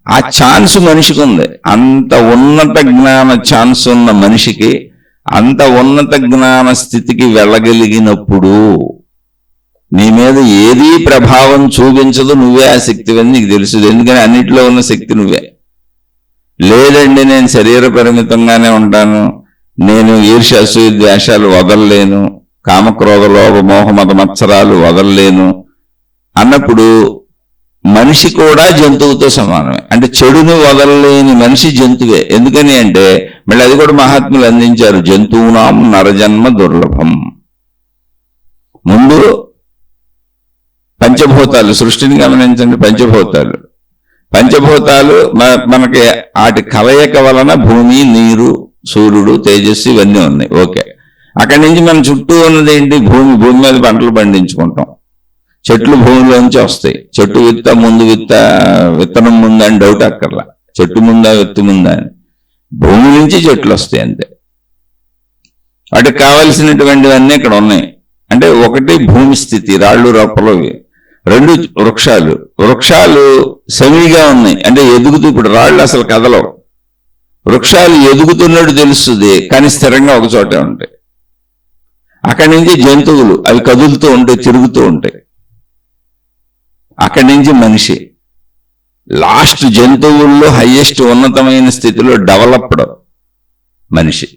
ఆ ఛాన్స్ మనిషికి ఉంది. అంత ఉన్నత జ్ఞాన ఛాన్స్ ఉన్న మనిషికి, అంత ఉన్నత జ్ఞాన స్థితికి వెళ్ళగలిగినప్పుడు నీ మీద ఏదీ ప్రభావం చూపించదు. నువ్వే ఆ శక్తివని నీకు తెలుసు. ఎందుకని అన్నిట్లో ఉన్న శక్తి నువ్వే. లేదండి నేను శరీర పరిమితంగానే ఉంటాను, నేను ఈర్ష్య అసూయ ద్వేషాలు వదలలేను, కామక్రోధ లోభ మోహ మత మత్సరాలు వదలలేను అన్నప్పుడు మనిషి కూడా జంతువుతో సమానమే. అంటే చెడును వదలలేని మనిషి జంతువే. ఎందుకని అంటే మళ్ళీ అది కూడా మహాత్ములు అందించారు, జంతువునాం నరజన్మ దుర్లభం. ముందు పంచభూతాలు, సృష్టిని గమనించండి. పంచభూతాలు మనకి వాటి కలయిక వలన భూమి, నీరు, సూర్యుడు, తేజస్సు ఇవన్నీ ఉన్నాయి. ఓకే, అక్కడి నుంచి మన చుట్టూ ఉన్నది ఏంటి? భూమి మీద పంటలు పండించుకుంటాం. చెట్లు భూమిలోంచి వస్తాయి. చెట్టు విత్తనం ముందా అని డౌట్ అక్కర్లా. చెట్టు ముందా విత్తు ముందా అని, భూమి నుంచి చెట్లు వస్తాయి అంతే. వాటికి కావలసినటువంటివన్నీ ఇక్కడ ఉన్నాయి. అంటే ఒకటి భూమి స్థితి, రాళ్ళు రప్పలు. రెండు వృక్షాలు సెమీగా ఉన్నాయి, అంటే ఎదుగుతూ. ఇప్పుడు రాళ్ళు అసలు కదలవు, వృక్షాలు ఎదుగుతున్నట్టు తెలుస్తుంది, కానీ స్థిరంగా ఒక చోటే ఉంటాయి. అక్కడి నుంచి జంతువులు, అవి కదులుతూ ఉంటాయి, తిరుగుతూ ఉంటాయి. అక్కడి నుంచి మనిషి, లాస్ట్ జంతువుల్లో హైయెస్ట్ ఉన్నతమైన స్థితిలో డెవలప్డ్ మనిషి.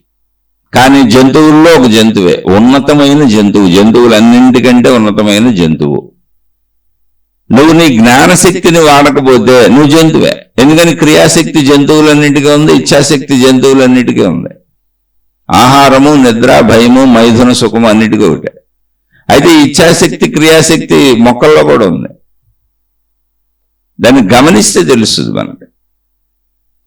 కానీ జంతువుల్లో ఒక జంతువే ఉన్నతమైన జంతువు, జంతువులన్నింటికంటే ఉన్నతమైన జంతువు. నువ్వు నీ జ్ఞానశక్తిని వాడకపోతే నువ్వు జంతువే. ఎందుకని? క్రియాశక్తి జంతువులన్నిటికీ ఉంది, ఇచ్ఛాశక్తి జంతువులన్నిటికీ ఉంది. ఆహారము, నిద్ర, భయము, మైథున సుఖము అన్నిటికీ ఒకటే. అయితే ఇచ్ఛాశక్తి, క్రియాశక్తి మొక్కల్లో కూడా ఉంది. దాన్ని గమనిస్తే తెలుస్తుంది మనకి.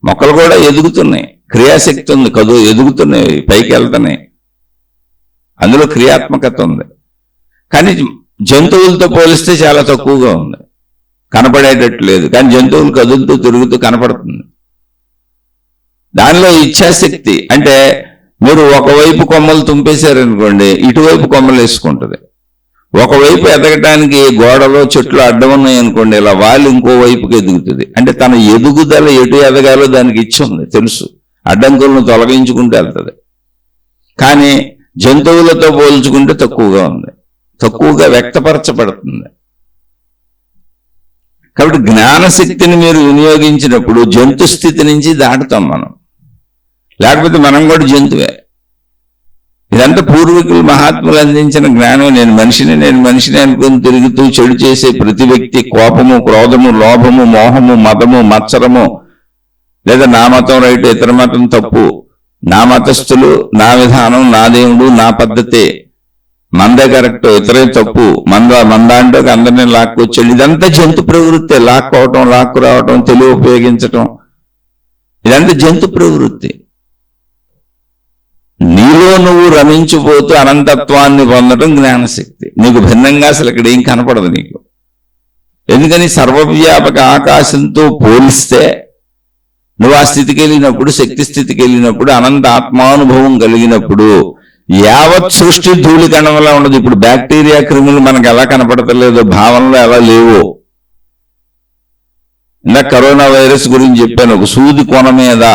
మొక్కలు కూడా ఎదుగుతున్నాయి, క్రియాశక్తి ఉంది, ఎదుగుతున్నాయి, పైకి వెళ్తున్నాయి, అందులో క్రియాత్మకత ఉంది. కానీ జంతువులతో పోలిస్తే చాలా తక్కువగా ఉంది, కనపడేటట్టు లేదు. కానీ జంతువులు కదులుతూ తిరుగుతూ కనపడుతుంది. దానిలో ఇచ్ఛాశక్తి అంటే మీరు ఒకవైపు కొమ్మలు తుంపేశారనుకోండి, ఇటువైపు కొమ్మలు వేసుకుంటుంది. ఒకవైపు ఎదగటానికి గోడలో చెట్లు అడ్డం ఉన్నాయి అనుకోండి, ఇలా వాళ్ళు ఇంకోవైపుకి ఎదుగుతుంది. అంటే తన ఎదుగుదల ఎటు ఎదగాలో దానికి ఇచ్చి ఉంది, తెలుసు. అడ్డంకులను తొలగించుకుంటూ వెళ్తుంది. కానీ జంతువులతో పోల్చుకుంటే తక్కువగా ఉంది, తక్కువగా వ్యక్తపరచబడుతుంది. కాబట్టి జ్ఞానశక్తిని మీరు వినియోగించినప్పుడు జంతు స్థితి నుంచి దాటుతాం మనం. లేకపోతే మనం కూడా జంతువే. ఇదంతా పూర్వీకులు మహాత్ములు అందించిన జ్ఞానం. నేను మనిషిని అనుకుని తిరుగుతూ చెడు చేసే ప్రతి వ్యక్తి కోపము, క్రోధము, లోభము, మోహము, మతము, మత్సరము, లేదా నా మతం రైట్, ఇతర మతం తప్పు, నా మతస్థులు, నా విధానం, నా దేవుడు, నా పద్ధతే, మందే కరెక్ట్, ఇతరే తప్పు, మందాంటో అందరినీ లాక్కొచ్చాడు. ఇదంతా జంతు ప్రవృత్తి. లాక్కోవటం, లాక్కురావటం, తెలివి ఉపయోగించటం, ఇదంతా జంతు ప్రవృత్తి. నీలో నువ్వు రమించిపోతూ అనంతత్వాన్ని పొందడం జ్ఞానశక్తి. నీకు భిన్నంగా అసలు ఇక్కడ ఏం కనపడదు నీకు. ఎందుకని సర్వవ్యాపక ఆకాశంతో పోలిస్తే నువ్వు ఆ స్థితికి వెళ్ళినప్పుడు, శక్తి స్థితికి వెళ్ళినప్పుడు, అనంత ఆత్మానుభవం కలిగినప్పుడు యావత్ సృష్టి ధూళి కణంలా ఉండదు. ఇప్పుడు బ్యాక్టీరియా, క్రిములు మనకు ఎలా కనపడతలేదో, భావనలో ఎలా లేవో. ఇందాక కరోనా వైరస్ గురించి చెప్పాను. ఒక సూది కొన మీద,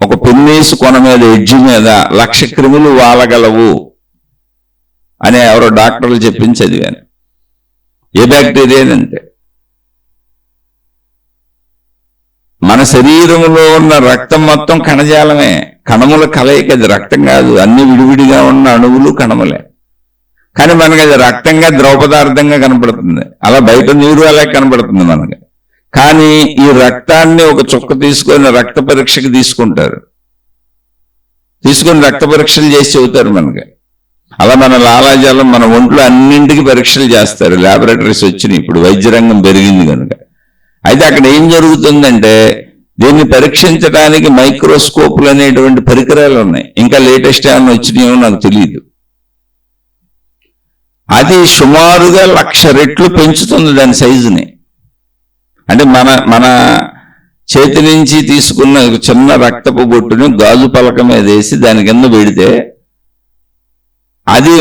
ఒక పెన్నేసు కొన మీద, ఎడ్జి మీద 1,00,000 క్రిములు వాలగలవు అని ఎవరో డాక్టర్లు చెప్పించి చదివాను. ఏ బ్యాక్టీరియా అంతే. మన శరీరంలో ఉన్న రక్తం మొత్తం కణజాలమే, కణముల కలయిక. అది రక్తం కాదు, అన్ని విడివిడిగా ఉన్న అణువులు కణములే. కానీ మనకి అది రక్తంగా, ద్రవ పదార్థంగా కనపడుతుంది. అలా బయట నీరు అలా కనపడుతుంది మనకి. కానీ ఈ రక్తాన్ని ఒక చుక్క తీసుకొని రక్త పరీక్షకి తీసుకుంటారు. తీసుకొని రక్త పరీక్షలు చేసి చెబుతారు మనకి. అలా మన లాలాజలం, మన ఒంట్లో అన్నింటికి పరీక్షలు చేస్తారు. ల్యాబొరేటరీస్ వచ్చినాయి ఇప్పుడు, వైద్య రంగం పెరిగింది కనుక. అయితే అక్కడ ఏం జరుగుతుందంటే, దీన్ని పరీక్షించడానికి మైక్రోస్కోపులు అనేటువంటి పరికరాలు ఉన్నాయి. ఇంకా లేటెస్ట్ ఏమైనా వచ్చినాయో నాకు తెలియదు. అది సుమారుగా 1,00,000 రెట్లు పెంచుతుంది దాని సైజుని. అంటే మన చేతి నుంచి తీసుకున్న చిన్న రక్తపు బొట్టుని గాజు పలక మీద వేసి దాని కింద పెడితే అది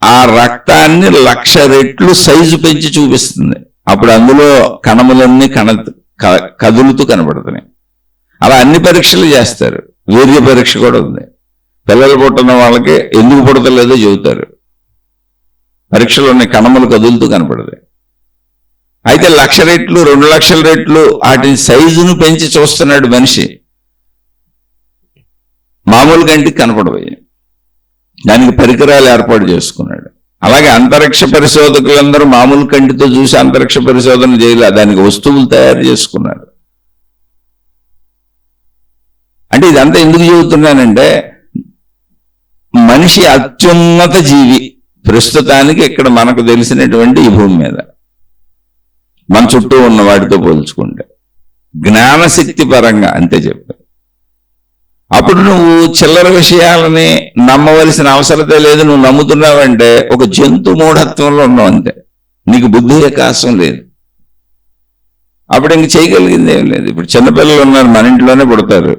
ఆ రక్తాన్ని 1,00,000 రెట్లు సైజు పెంచి చూపిస్తుంది. అప్పుడు అందులో కణములన్నీ కదులుతూ కనబడుతున్నాయి. అలా అన్ని పరీక్షలు చేస్తారు. వీర్య పరీక్ష కూడా ఉంది. పిల్లలు పుట్టిన వాళ్ళకి ఎందుకు పుడతలేదో చెబుతారు. పరీక్షలు ఉన్నాయి, కణములు కదులుతూ కనపడతాయి. అయితే 1,00,000 రెట్లు, 2,00,000 రెట్లు వాటి సైజును పెంచి చూస్తున్నాడు మనిషి. మామూలు కంటికి కనపడబోయి దానికి పరికరాలు ఏర్పాటు చేసుకున్నాడు. అలాగే అంతరిక్ష పరిశోధకులందరూ మామూలు కంటితో చూసి అంతరిక్ష పరిశోధన చేయలే, దానికి వస్తువులు తయారు చేసుకున్నారు. అంటే ఇదంతా ఎందుకు చెబుతున్నానంటే, మనిషి అత్యున్నత జీవి ప్రస్తుతానికి ఇక్కడ మనకు తెలిసినటువంటి ఈ భూమి మీద, మన చుట్టూ ఉన్న వాటితో పోల్చుకుంటే జ్ఞానశక్తి పరంగా అంతే చెప్పారు. అప్పుడు నువ్వు చిల్లర విషయాలని నమ్మవలసిన అవసరతే లేదు. నువ్వు నమ్ముతున్నావంటే ఒక జంతు మూఢత్వంలో ఉన్నావు అంతే. నీకు బుద్ధి వికాసం లేదు. అప్పుడు ఇంక చేయగలిగింది ఏం లేదు. ఇప్పుడు చిన్నపిల్లలు ఉన్నారు, మన ఇంట్లోనే పుడతారు.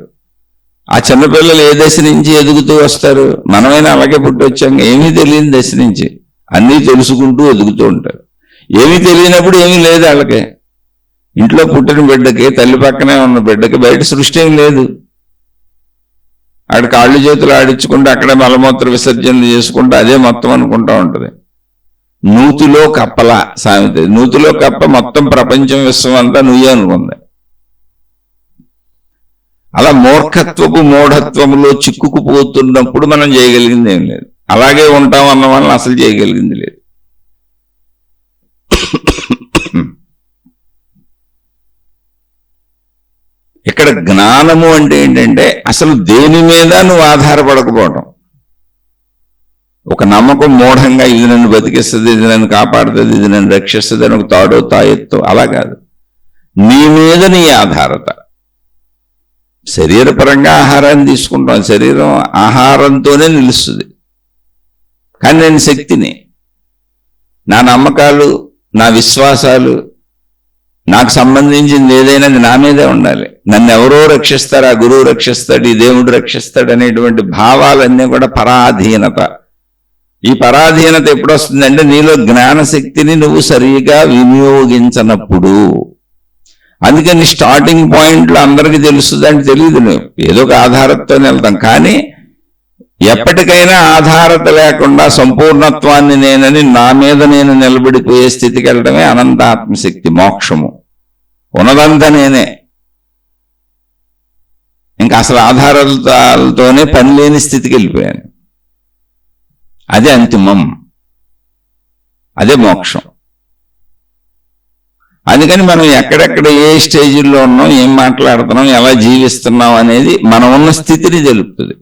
ఆ చిన్నపిల్లలు ఏ దశ నుంచి ఎదుగుతూ వస్తారు? మనమైనా అలాగే పుట్టి వచ్చాం. ఏమీ తెలియని దశ నుంచి అన్నీ తెలుసుకుంటూ ఎదుగుతూ ఉంటారు. ఏమీ తెలియనప్పుడు ఏమీ లేదు వాళ్ళకి. ఇంట్లో పుట్టిన బిడ్డకి, తల్లి పక్కనే ఉన్న బిడ్డకి బయట సృష్టి ఏం లేదు. ఆడ కాళ్ళు చేతులు ఆడించుకుంటూ అక్కడే మలమూత్ర విసర్జనలు చేసుకుంటూ అదే మొత్తం అనుకుంటా ఉంటుంది. నూతిలో కప్పల సామెత. నూతిలో కప్ప మొత్తం ప్రపంచం, విశ్వం అంతా నువ్వే అనుకుంది. అలా మూర్ఖత్వపు మూఢత్వములో చిక్కుకుపోతున్నప్పుడు మనం చేయగలిగింది ఏం లేదు. అలాగే ఉంటాం అన్న వల్ల అసలు చేయగలిగింది లేదు. ఇక్కడ జ్ఞానము అంటే ఏంటంటే, అసలు దేని మీద నువ్వు ఆధారపడకపోవటం. ఒక నమ్మకం మూఢంగా ఇది నన్ను బతికిస్తుంది, ఇది నన్ను కాపాడుతుంది, ఇది నన్ను రక్షిస్తుంది అని ఒక తాడో తాయెత్తో అలా కాదు. నీ మీద నీ ఆధారత. శరీరపరంగా ఆహారాన్ని తీసుకుంటాం, శరీరం ఆహారంతోనే నిలుస్తుంది. కానీ నేను శక్తిని, నా నమ్మకాలు, నా విశ్వాసాలు, నాకు సంబంధించింది ఏదైనా నా మీదే ఉండాలి. నన్ను ఎవరో రక్షిస్తారు, ఆ గురువు రక్షిస్తాడు, ఈ దేవుడు రక్షిస్తాడు అనేటువంటి భావాలన్నీ కూడా పరాధీనత. ఈ పరాధీనత ఎప్పుడు వస్తుందంటే, నీలో జ్ఞానశక్తిని నువ్వు సరిగా వినియోగించనప్పుడు. అందుకని స్టార్టింగ్ పాయింట్లో అందరికీ తెలుస్తుంది అంటే తెలియదు. నువ్వు ఏదో ఒక ఆధారతతోనే వెళ్తాం. కానీ ఎప్పటికైనా ఆధారత లేకుండా సంపూర్ణత్వాన్ని నేనని నా మీద నేను నిలబడిపోయే స్థితికి వెళ్ళడమే అనంత ఆత్మశక్తి, మోక్షము. ఉన్నదంతా నేనే. ఇంకా అసలు ఆధారాలతోనే పని లేని స్థితికి వెళ్ళిపోయాను. అదే అంతిమం, అదే మోక్షం. అందుకని మనం ఎక్కడెక్కడ ఏ స్టేజ్లో ఉన్నాం, ఏం మాట్లాడుతున్నాం, ఎలా జీవిస్తున్నాం అనేది మనం ఉన్న స్థితిని తెలుపుతుంది.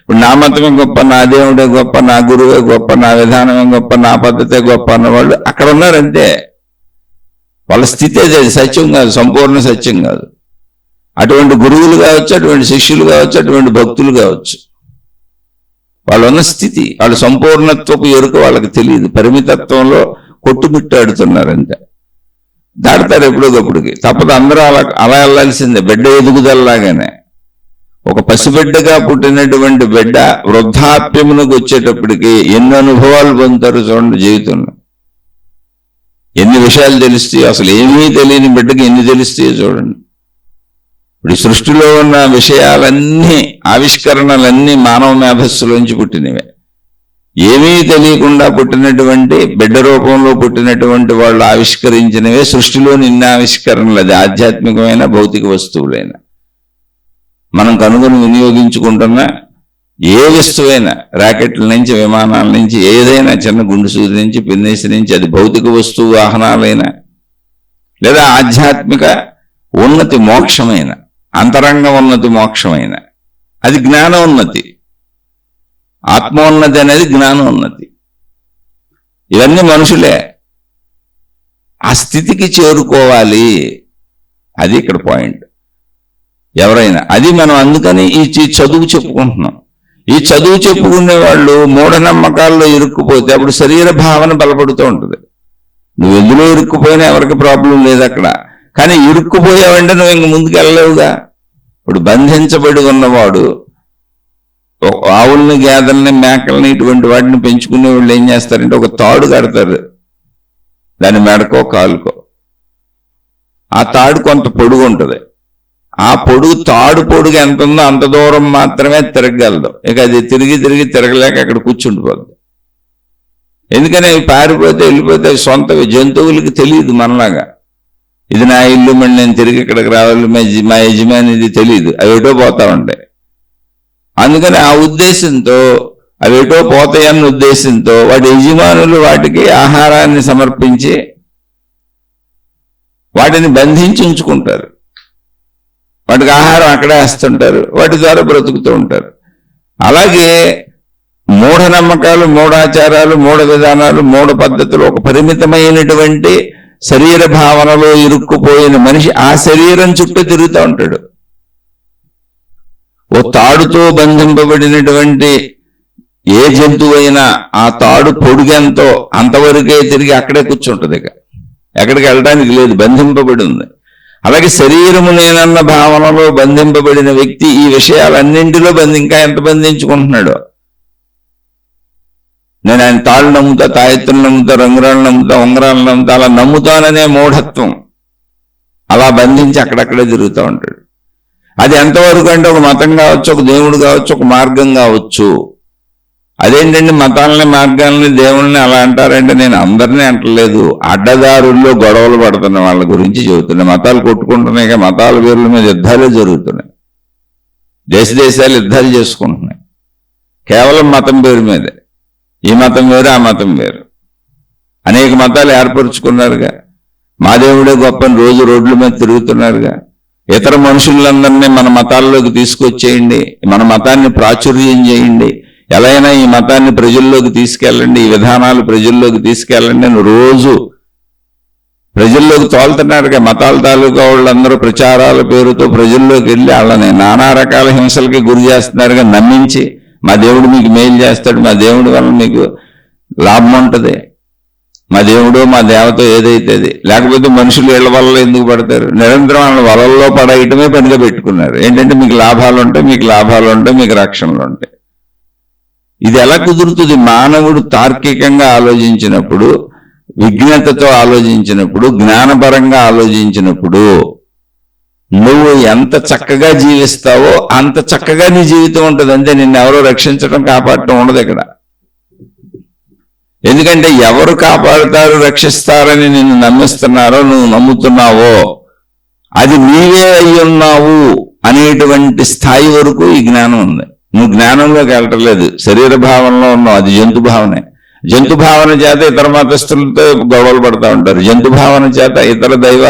ఇప్పుడు నా మతమే గొప్ప, నా దేవుడే గొప్ప, నా గురువే గొప్ప, నా విధానమే గొప్ప, నా పద్ధతే గొప్ప అన్నవాళ్ళు అక్కడ ఉన్నారంతే. వాళ్ళ స్థితి అది సత్యం కాదు, సంపూర్ణ సత్యం కాదు. అటువంటి గురువులు కావచ్చు, అటువంటి శిష్యులు కావచ్చు, అటువంటి భక్తులు కావచ్చు. వాళ్ళు ఉన్న స్థితి, వాళ్ళ సంపూర్ణత్వపు ఎరుక వాళ్ళకి తెలియదు. పరిమితత్వంలో కొట్టుమిట్టాడుతున్నారంతే. దాడతారు ఎప్పుడోకప్పుడుకి, తప్పదు. అందరూ అలా వెళ్ళాల్సిందే. బిడ్డ ఎదుగుదలలాగానే ఒక పసిబిడ్డగా పుట్టినటువంటి బిడ్డ వృద్ధాప్యమునకు వచ్చేటప్పటికి ఎన్ని అనుభవాలు పొందుతారు చూడండి జీవితంలో. ఎన్ని విషయాలు తెలుస్తాయి, అసలు ఏమీ తెలియని బిడ్డకి ఎన్ని తెలుస్తాయో చూడండి. ఇప్పుడు సృష్టిలో ఉన్న విషయాలన్నీ, ఆవిష్కరణలన్నీ మానవ మేధస్సులోంచి పుట్టినవే. ఏమీ తెలియకుండా పుట్టినటువంటి బిడ్డ రూపంలో పుట్టినటువంటి వాళ్ళు ఆవిష్కరించినవే సృష్టిలోని ఇన్ని ఆవిష్కరణలు. అది ఆధ్యాత్మికమైన భౌతిక వస్తువులైన మనం కనుగొని వినియోగించుకుంటున్న ఏ వస్తువైనా, రాకెట్ల నుంచి, విమానాల నుంచి, ఏదైనా, చిన్న గుండు సూది నుంచి, పిన్నేసి నుంచి, అది భౌతిక వస్తువు వాహనాలైనా, లేదా ఆధ్యాత్మిక ఉన్నతి మోక్షమైన, అంతరంగ ఉన్నతి మోక్షమైన, అది జ్ఞానోన్నతి. ఆత్మోన్నతి అనేది జ్ఞానోన్నతి. ఇవన్నీ మనుషులే. ఆ స్థితికి చేరుకోవాలి, అది ఇక్కడ పాయింట్. ఎవరైనా అది మనం అందుకని ఈ చదువు చెప్పుకుంటున్నాం. ఈ చదువు చెప్పుకునే వాళ్ళు మూఢనమ్మకాల్లో ఇరుక్కుపోతే అప్పుడు శరీర భావన బలపడుతూ ఉంటుంది. నువ్వు ఎందులో ఇరుక్కుపోయినా ఎవరికి ప్రాబ్లం లేదు అక్కడ. కానీ ఇరుక్కుపోయావంటే నువ్వు ఇంక ముందుకు వెళ్ళలేవుగా. ఇప్పుడు బంధించబడి ఉన్నవాడు ఆవుల్ని, గేదెల్ని, మేకల్ని, ఇటువంటి వాటిని పెంచుకునే వాళ్ళు ఏం చేస్తారంటే ఒక తాడు కడతారు, దాని మెడకో కాలుకో. ఆ తాడు కొంత పొడుగు ఉంటుంది. ఆ పొడుగు, తాడు పొడుగు ఎంత ఉందో అంత దూరం మాత్రమే తిరగగలదు. ఇక అది తిరిగి తిరిగి తిరగలేక అక్కడ కూర్చుండిపోద్ది. ఎందుకని అవి పారిపోతే వెళ్ళిపోతే సొంతవి. జంతువులకి తెలియదు మనలాగా, ఇది నా ఇల్లు, మళ్ళీ నేను తిరిగి ఇక్కడికి రావాలి, మా యజమాని, ఇది తెలియదు. అవి ఎటో పోతా ఉంటాయి. అందుకని ఆ ఉద్దేశంతో, అవి ఎటో పోతాయన్న ఉద్దేశంతో వాటి యజమానులు వాటికి ఆహారాన్ని సమర్పించి వాటిని బంధించి ఉంచుకుంటారు. వాటికి ఆహారం అక్కడే వేస్తుంటారు, వాటి ద్వారా బ్రతుకుతూ ఉంటారు. అలాగే మూఢనమ్మకాలు, మూఢాచారాలు, మూఢ విధానాలు, మూఢ పద్ధతులు, ఒక పరిమితమైనటువంటి శరీర భావనలో ఇరుక్కుపోయిన మనిషి ఆ శరీరం చుట్టూ తిరుగుతూ ఉంటాడు. ఓ తాడుతో బంధింపబడినటువంటి ఏ జంతువైనా ఆ తాడు పొడుగెంతో అంతవరకే తిరిగి అక్కడే కూర్చుంటుంది. ఇక ఎక్కడికి వెళ్ళడానికి లేదు, బంధింపబడి ఉంది. అలాగే శరీరము నేనన్న భావనలో బంధింపబడిన వ్యక్తి ఈ విషయాలన్నింటిలో ఇంకా ఎంత బంధించుకుంటున్నాడో. నేను ఆయన తాళ్ళు నమ్ముతా, తాయెత్తులు నమ్ముతా, రంగురాళ్ళు నమ్ముతా, ఉంగరాలు నమ్ముతా, అలా నమ్ముతాననే మూఢత్వం అలా బంధించి అక్కడక్కడే తిరుగుతూ ఉంటాడు. అది ఎంతవరకు అంటే ఒక మతం కావచ్చు, ఒక దేవుడు కావచ్చు, ఒక మార్గం కావచ్చు. అదేంటండి మతాలని, మార్గాలని, దేవుళ్ళని అలా అంటారంటే నేను అందరినీ అంటలేదు. అడ్డదారుల్లో గొడవలు పడుతున్న వాళ్ళ గురించి చెబుతున్నాయి. మతాలు కొట్టుకుంటున్నాయి, మతాల పేర్ల మీద యుద్ధాలే జరుగుతున్నాయి. దేశాలు యుద్ధాలు చేసుకుంటున్నాయి కేవలం మతం పేరు మీదే. ఈ మతం వేరు, ఆ మతం వేరు. అనేక మతాలు ఏర్పరుచుకున్నారుగా. మా దేవుడే గొప్పని రోజు రోడ్ల మీద తిరుగుతున్నారుగా. ఇతర మనుషులందరినీ మన మతాల్లోకి తీసుకొచ్చేయండి, మన మతాన్ని ప్రాచుర్యం చేయండి, ఎలా అయినా ఈ మతాన్ని ప్రజల్లోకి తీసుకెళ్ళండి, ఈ విధానాలు ప్రజల్లోకి తీసుకెళ్ళండి అని రోజు ప్రజల్లోకి తోలుతున్నారుగా. మతాల తాలూకా వాళ్ళందరూ ప్రచారాల పేరుతో ప్రజల్లోకి వెళ్ళి వాళ్ళని నానా రకాల హింసలకి గురి చేస్తున్నారుగా, నమ్మించి మా దేవుడు మీకు మేలు చేస్తాడు, మా దేవుడి వల్ల మీకు లాభం ఉంటుంది, మా దేవుడు మా దేవతో ఏదైతే అది. లేకపోతే మనుషులు వీళ్ళ వల్ల ఎందుకు పడతారు? నిరంతరం వాళ్ళ వలల్లో పడేయటమే పనిగా పెట్టుకున్నారు. ఏంటంటే మీకు లాభాలు ఉంటాయి, మీకు లాభాలు ఉంటాయి, మీకు రక్షణలు ఉంటాయి. ఇది ఎలా కుదురుతుంది? మానవుడు తార్కికంగా ఆలోచించినప్పుడు, విజ్ఞతతో ఆలోచించినప్పుడు, జ్ఞానపరంగా ఆలోచించినప్పుడు నువ్వు ఎంత చక్కగా జీవిస్తావో అంత చక్కగా నీ జీవితం ఉంటుంది. అంతే, నిన్ను ఎవరో రక్షించడం, కాపాడటం ఉండదు ఇక్కడ. ఎందుకంటే ఎవరు కాపాడుతారు, రక్షిస్తారని నిన్ను నమ్మిస్తున్నారో, నువ్వు నమ్ముతున్నావో అది నీవే అయి ఉన్నావు అనేటువంటి స్థాయి వరకు ఈ జ్ఞానం ఉంది. నువ్వు జ్ఞానంలోకి వెళ్ళటలేదు, శరీర భావనలో ఉన్నావు, అది జంతు భావనే. జంతు భావన చేత ఇతర మతస్థులతో గొడవలు పడుతూ ఉంటారు, జంతు భావన చేత ఇతర దైవ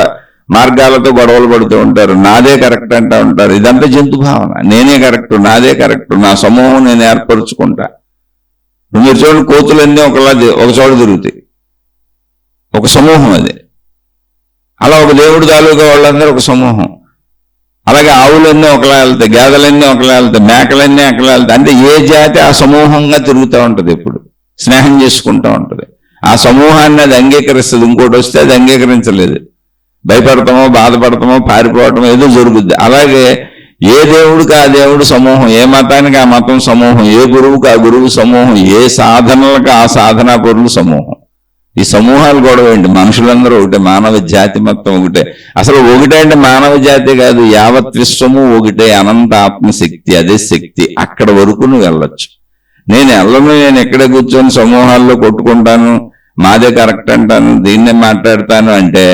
మార్గాలతో గొడవలు పడుతూ ఉంటారు, నాదే కరెక్ట్ అంటూ ఉంటారు. ఇదంతా జంతు భావన. నేనే కరెక్ట్, నాదే కరెక్ట్, నా సమూహం నేను ఏర్పరచుకుంటా. మీరు చూడండి, కోతులన్నీ ఒక చోట తిరుగుతాయి, ఒక సమూహం అది. అలా ఒక దేవుడు తాలూకా వాళ్ళందరూ ఒక సమూహం. అలాగే ఆవులన్నీ ఒకలా వెళ్తాయి, గేదెలన్నీ ఒకలా వెళ్తాయి, మేకలన్నీ ఒకలా వెళ్తాయి. అంటే ఏ జాతి ఆ సమూహంగా తిరుగుతూ ఉంటుంది, ఎప్పుడు స్నేహం చేసుకుంటూ ఉంటుంది. ఆ సమూహాన్ని అది అంగీకరిస్తుంది, ఇంకోటి వస్తే అది అంగీకరించలేదు. భయపడతామో, బాధపడతామో, పారిపోవటమో ఏదో జరుగుద్ది. అలాగే ఏ దేవుడికి ఆ దేవుడు సమూహం, ఏ మతానికి ఆ మతం సమూహం, ఏ గురువుకి ఆ గురువు సమూహం, ఏ సాధనలకు ఆ సాధనా పరులు సమూహం. ఈ సమూహాలు గొడవ ఏంటి? మనుషులందరూ ఒకటే, మానవ జాతి మొత్తం ఒకటే. అసలు ఒకటే అంటే మానవ జాతి కాదు, యావత్ విశ్వము ఒకటే, అనంత ఆత్మశక్తి, అదే శక్తి. అక్కడ వరకు నువ్వు వెళ్ళొచ్చు. నేను వెళ్ళను, నేను ఎక్కడ కూర్చొని సమూహాల్లో కొట్టుకుంటాను, మాదే కరెక్ట్ అంటాను, దీన్నే మాట్లాడతాను అంటే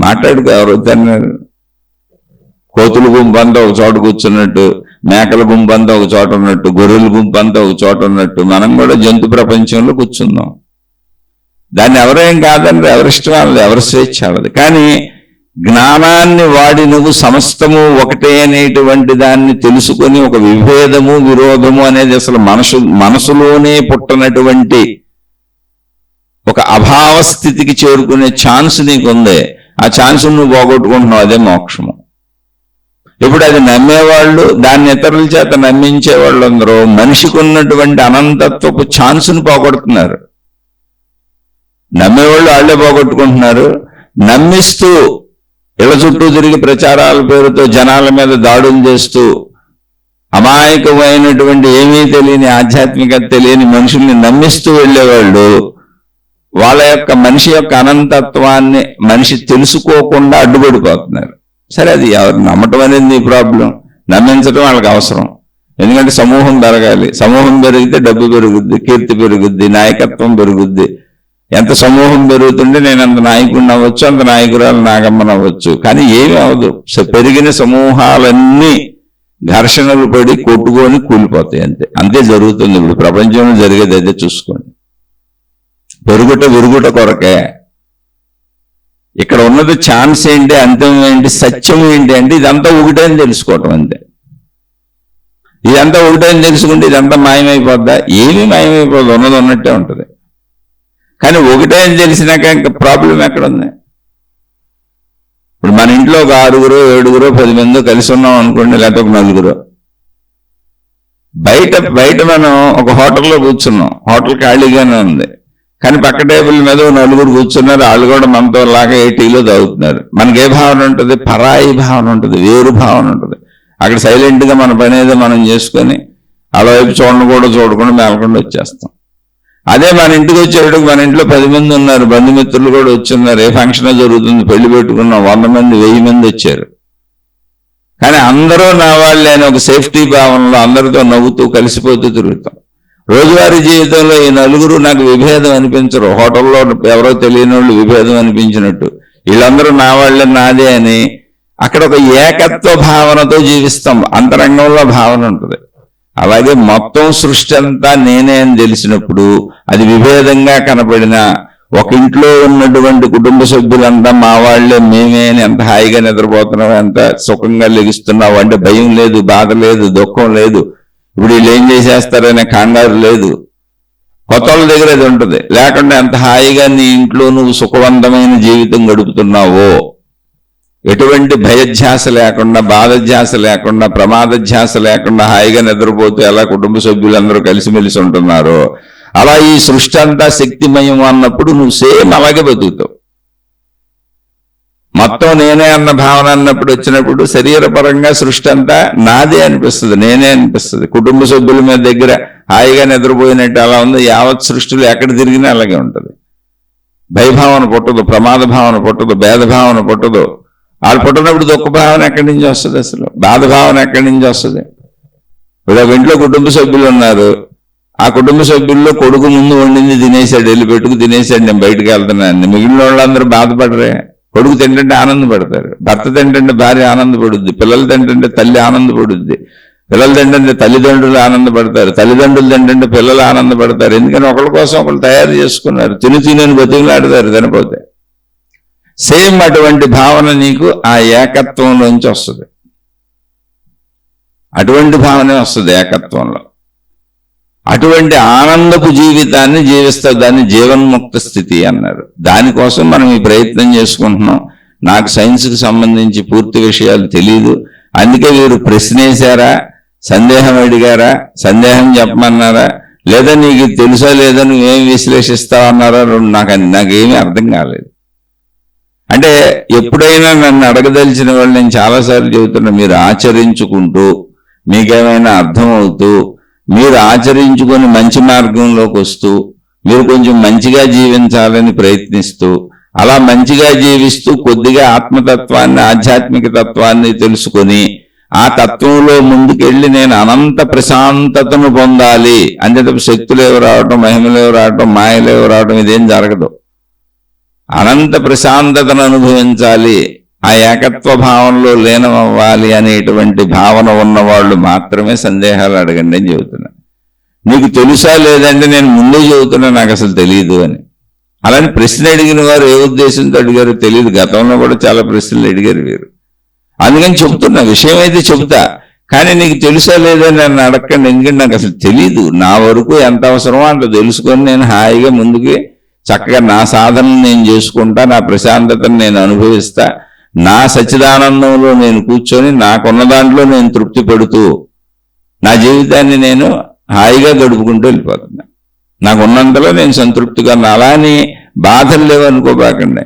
మాట్లాడుకో. ఎవరు వద్దన్నారు? కోతుల గుంపు అంతా ఒక చోట కూర్చున్నట్టు, మేకల గుంపు అంతా ఒక చోట ఉన్నట్టు, గొర్రెల గుంపు అంతా ఒక చోట ఉన్నట్టు మనం కూడా జంతు ప్రపంచంలో కూర్చుందాం. దాన్ని ఎవరేం కాదండి, ఎవరిష్టం వాళ్ళది, ఎవరి స్వేచ్ఛ వాళ్ళది. కానీ జ్ఞానాన్ని వాడి నువ్వు సమస్తము ఒకటే అనేటువంటి దాన్ని తెలుసుకొని ఒక విభేదము, విరోధము అనేది అసలు మనసులోనే పుట్టనటువంటి ఒక అభావ స్థితికి చేరుకునే ఛాన్స్ నీకుందే. ఆ ఛాన్స్ నువ్వు పోగొట్టుకుంటున్నావు, అదే మోక్షము. ఇప్పుడు అది నమ్మేవాళ్ళు, దాన్ని ఇతరుల చేత నమ్మించే వాళ్ళు అందరూ మనిషికి ఉన్నటువంటి అనంతత్వపు ఛాన్స్ను పోగొడుతున్నారు. నమ్మేవాళ్ళు వాళ్ళే పోగొట్టుకుంటున్నారు. నమ్మిస్తూ ఇళ్ల చుట్టూ తిరిగి ప్రచారాల పేరుతో జనాల మీద దాడులు చేస్తూ అమాయకమైనటువంటి ఏమీ తెలియని, ఆధ్యాత్మికత తెలియని మనుషుల్ని నమ్మిస్తూ వెళ్ళేవాళ్ళు వాళ్ళ యొక్క మనిషి యొక్క అనంతత్వాన్ని మనిషి తెలుసుకోకుండా అడ్డుపడిపోతున్నారు. సరే, అది ఎవరు నమ్మటం అనేది నీ ప్రాబ్లం, నమ్మించడం వాళ్ళకి అవసరం. ఎందుకంటే సమూహం పెరగాలి, సమూహం పెరిగితే డబ్బు పెరుగుద్ది, కీర్తి పెరుగుద్ది, నాయకత్వం పెరుగుద్ది. ఎంత సమూహం పెరుగుతుంటే నేను అంత నాయకుడిని అవ్వచ్చు, అంత నాయకురాలు నాగమ్మని అవ్వచ్చు. కానీ ఏమీ అవ్వదు. పెరిగిన సమూహాలన్నీ ఘర్షణలు పడి కొట్టుకొని కూలిపోతాయి. అంతే జరుగుతుంది. ఇప్పుడు ప్రపంచంలో జరిగేది అయితే చూసుకోండి. పెరుగుట విరుగుట కొరకే. ఇక్కడ ఉన్నది ఛాన్స్ ఏంటి, అంతం ఏంటి, సత్యం ఏంటి అంటే ఇదంతా ఒకటే అని తెలుసుకోవటం. అంతే. ఇదంతా ఒకటే అని తెలుసుకుంటే ఇదంతా మాయమైపోద్దా? ఏమీ మాయమైపోద్దు, ఉన్నది ఉన్నట్టే ఉంటుంది. కానీ ఒకటే అని తెలిసినాక ఇంకా ప్రాబ్లం ఎక్కడ ఉంది? ఇప్పుడు మన ఇంట్లో ఒక 6గురు 7గురు 10 మందో కలిసి ఉన్నాం అనుకోండి, లేకపోతే ఒక 4గురు. బయట మనం ఒక హోటల్లో కూర్చున్నాం, హోటల్ ఖాళీగానే ఉంది, కానీ పక్క టేబుల్ మీద 4గురు కూర్చున్నారు, వాళ్ళు కూడా మనతో లాగా టీలో తాగుతున్నారు. మనకి ఏ భావన ఉంటుంది? పరాయి భావన ఉంటుంది, వేరు భావన ఉంటుంది. అక్కడ సైలెంట్గా మన పని ఏదో మనం చేసుకొని అలా వైపు చూడకుండా మేలకుండా వచ్చేస్తాం. అదే మన ఇంటికి వచ్చేటప్పుడు మన ఇంట్లో 10 మంది ఉన్నారు, బంధుమిత్రులు కూడా వచ్చున్నారు, ఏ ఫంక్షన్ జరుగుతుంది, పెళ్లి పెట్టుకున్నాం, 100 మంది 1000 మంది వచ్చారు. కానీ అందరూ నా వాళ్ళే అని ఒక సేఫ్టీ భావనలో అందరితో నవ్వుతూ కలిసిపోతూ తిరుగుతాం. రోజువారీ జీవితంలో ఈ 4గురు నాకు విభేదం అనిపించరు. హోటల్లో ఎవరో తెలియని వాళ్ళు విభేదం అనిపించినట్టు వీళ్ళందరూ నా వాళ్ళే, నాదే అని అక్కడ ఒక ఏకత్వ భావనతో జీవిస్తాం. అంతరంగంలో భావన ఉంటుంది. అలాగే మొత్తం సృష్టి అంతా నేనే అని తెలిసినప్పుడు అది విభేదంగా కనపడిన ఒక ఇంట్లో ఉన్నటువంటి కుటుంబ సభ్యులంతా మా వాళ్లే, మేమే అని ఎంత హాయిగా నిద్రపోతున్నావు, ఎంత సుఖంగా లెగిస్తున్నావు అంటే భయం లేదు, బాధ లేదు, దుఃఖం లేదు. ఇప్పుడు వీళ్ళు ఏం చేసేస్తారనే కంగారు లేదు. కొత్త వాళ్ళ దగ్గర అది ఉంటుంది. లేకుండా ఎంత హాయిగా నీ ఇంట్లో నువ్వు సుఖవంతమైన జీవితం గడుపుతున్నావో, ఎటువంటి భయధ్యాస లేకుండా, బాధధ్యాస లేకుండా, ప్రమాదధ్యాస లేకుండా హాయిగా నిద్రపోతూ ఎలా కుటుంబ సభ్యులందరూ కలిసిమెలిసి ఉంటున్నారో అలా ఈ సృష్టి అంతా శక్తిమయం అన్నప్పుడు నువ్వు సేమ్ అలాగే బతుకుతావు. మొత్తం నేనే అన్న భావన అన్నప్పుడు వచ్చినప్పుడు శరీరపరంగా సృష్టి అంతా నాదే అనిపిస్తుంది, నేనే అనిపిస్తుంది. కుటుంబ సభ్యుల మీద దగ్గర హాయిగా నిద్రపోయినట్టు అలా ఉంది. యావత్ సృష్టిలో ఎక్కడ తిరిగినా అలాగే ఉంటుంది. భయభావన పుట్టదు, ప్రమాద భావన పుట్టదు, భేదభావన పుట్టదు. వాళ్ళు పుట్టినప్పుడు దుఃఖ భావన ఎక్కడి నుంచి వస్తుంది? అసలు బాధ భావన ఎక్కడి నుంచి వస్తుంది? ఇప్పుడు ఒక ఇంట్లో కుటుంబ సభ్యులు ఉన్నారు, ఆ కుటుంబ సభ్యుల్లో కొడుకు ముందు వండింది తినేసాడు, వెళ్ళి పెట్టుకు తినేసాడు, నేను బయటకు వెళ్తున్నాను, మిగిలిన వాళ్ళందరూ బాధపడరే? కొడుకు తింటుంటే ఆనందపడతారు, భర్త తింటుంటే భార్య ఆనందపడుద్ది, పిల్లలు తింటుంటే తల్లి ఆనందపడుద్ది, పిల్లలు తింటుంటే తల్లిదండ్రులు ఆనందపడతారు, తల్లిదండ్రులు తింటుంటే పిల్లలు ఆనందపడతారు. ఎందుకని ఒకళ్ళ కోసం ఒకళ్ళు తయారు చేసుకున్నారు. తిని బతుకులాడతారు తినపోతే. సేమ్ అటువంటి భావన నీకు ఆ ఏకత్వంలోంచి వస్తుంది. అటువంటి భావనే వస్తుంది ఏకత్వంలో. అటువంటి ఆనందపు జీవితాన్ని జీవిస్తారు. దాన్ని జీవన్ముక్త స్థితి అన్నారు. దానికోసం మనం ఈ ప్రయత్నం చేసుకుంటున్నాం. నాకు సైన్స్కి సంబంధించి పూర్తి విషయాలు తెలియదు, అందుకే మీరు ప్రశ్నేశారా, సందేహం అడిగారా, సందేహం చెప్పమన్నారా, లేదా నీకు తెలుసా లేదా నువ్వేం విశ్లేషిస్తావన్నారా, నాకేమీ అర్థం కాలేదు. అంటే ఎప్పుడైనా నన్ను అడగదలిచిన వాళ్ళు నేను చాలాసార్లు చెబుతున్నా, మీరు ఆచరించుకుంటూ మీకేమైనా అర్థమవుతూ మీరు ఆచరించుకొని మంచి మార్గంలోకి వస్తూ మీరు కొంచెం మంచిగా జీవించాలని ప్రయత్నిస్తూ అలా మంచిగా జీవిస్తూ కొద్దిగా ఆత్మతత్వాన్ని ఆధ్యాత్మిక తత్వాన్ని తెలుసుకొని ఆ తత్వంలో ముందుకెళ్ళి నేను అనంత ప్రశాంతతను పొందాలి అంటే శక్తులేవి రావటం, మహిమలేవి రావటం, మాయలేవి రావటం ఇదేం జరగదు. అనంత ప్రశాంతతను అనుభవించాలి, ఆ ఏకత్వ భావనలో లీనమవ్వాలి అనేటువంటి భావన ఉన్నవాళ్ళు మాత్రమే సందేహాలు అడగండి అని చెబుతున్నా. నీకు తెలుసా లేదంటే నేను ముందే చెబుతున్నా నాకు అసలు తెలియదు అని. అలాని ప్రశ్న అడిగిన వారు ఏ ఉద్దేశంతో అడిగారో తెలియదు. గతంలో కూడా చాలా ప్రశ్నలు అడిగారు వీరు. అందుకని చెప్తున్నా, విషయం అయితే చెబుతా, కానీ నీకు తెలుసా లేదని నన్ను అడగండి, ఎందుకంటే నాకు అసలు తెలీదు. నా వరకు ఎంత అవసరమో అంత తెలుసుకొని నేను హాయిగా ముందుకి చక్కగా నా సాధనను నేను చేసుకుంటా, నా ప్రశాంతతను నేను అనుభవిస్తా, నా సచ్చిదానందంలో నేను కూర్చొని నాకున్న దాంట్లో నేను తృప్తి పడుతూ నా జీవితాన్ని నేను హాయిగా గడుపుకుంటూ వెళ్ళిపోతున్నా. నాకున్నంతలో నేను సంతృప్తిగా ఉన్నా. అలానే బాధలు లేవనుకోబాకండి.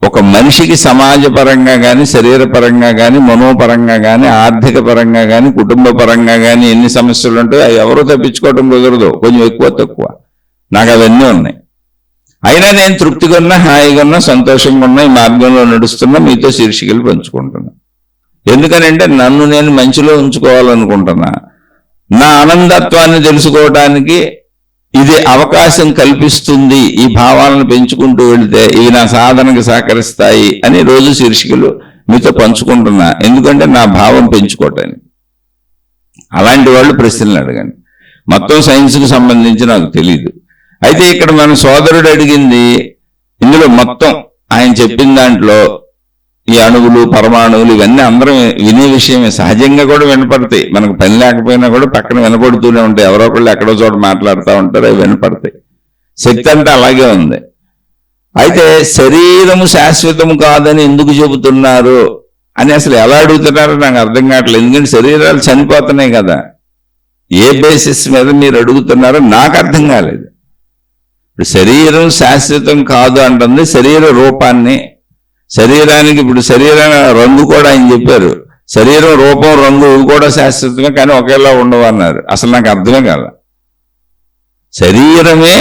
ఒక మనిషికి సమాజపరంగా కానీ, శరీరపరంగా కానీ, మనోపరంగా కానీ, ఆర్థిక పరంగా కానీ, కుటుంబ పరంగా కానీ ఎన్ని సమస్యలు ఉంటాయో అవి ఎవరూ తప్పించుకోవడం కుదరదు. కొంచెం ఎక్కువ తక్కువ నాకు అవన్నీ ఉన్నాయి. అయినా నేను తృప్తిగా ఉన్నా, హాయిగా ఉన్నా, సంతోషంగా ఉన్నా, ఈ మార్గంలో నడుస్తున్నా, మీతో శీర్షికలు పంచుకుంటున్నా. ఎందుకనంటే నన్ను నేను మంచిలో ఉంచుకోవాలనుకుంటున్నా. నా ఆనందత్వాన్ని తెలుసుకోవడానికి ఇది అవకాశం కల్పిస్తుంది. ఈ భావాలను పెంచుకుంటూ వెళితే ఇవి నా సాధనకు సహకరిస్తాయి అని రోజు శీర్షికలు మీతో పంచుకుంటున్నా. ఎందుకంటే నా భావం పెంచుకోవటానికి. అలాంటి వాళ్ళు ప్రశ్నలు అడగండి. మొత్తం సైన్స్కి సంబంధించి నాకు తెలియదు. అయితే ఇక్కడ మన సోదరుడు అడిగింది ఇందులో మొత్తం ఆయన చెప్పిన దాంట్లో ఈ అణువులు, పరమాణువులు ఇవన్నీ అందరం వినే విషయమే. సహజంగా కూడా వినపడతాయి. మనకు పని లేకపోయినా కూడా పక్కన వినపడుతూనే ఉంటాయి. ఎవరో ఒకళ్ళు ఎక్కడో చోట మాట్లాడుతూ ఉంటారు, అవి వినపడతాయి. శక్తి అంటే అలాగే ఉంది. అయితే శరీరము శాశ్వతము కాదని ఎందుకు చెబుతున్నారు అని అసలు ఎలా అడుగుతున్నారో నాకు అర్థం కావట్లేదు. ఎందుకంటే శరీరాలు చనిపోతున్నాయి కదా. ఏ బేసిస్ మీద మీరు అడుగుతున్నారో నాకు అర్థం కాలేదు. ఇప్పుడు శరీరం శాశ్వతం కాదు అంటుంది శరీర రూపాన్ని. శరీరానికి ఇప్పుడు శరీర రంగు కూడా ఆయన చెప్పారు. శరీరం, రూపం, రంగు కూడా శాశ్వతమే, కానీ ఒకేలా ఉండవు అన్నారు. అసలు నాకు అర్థమే కాల. శరీరమే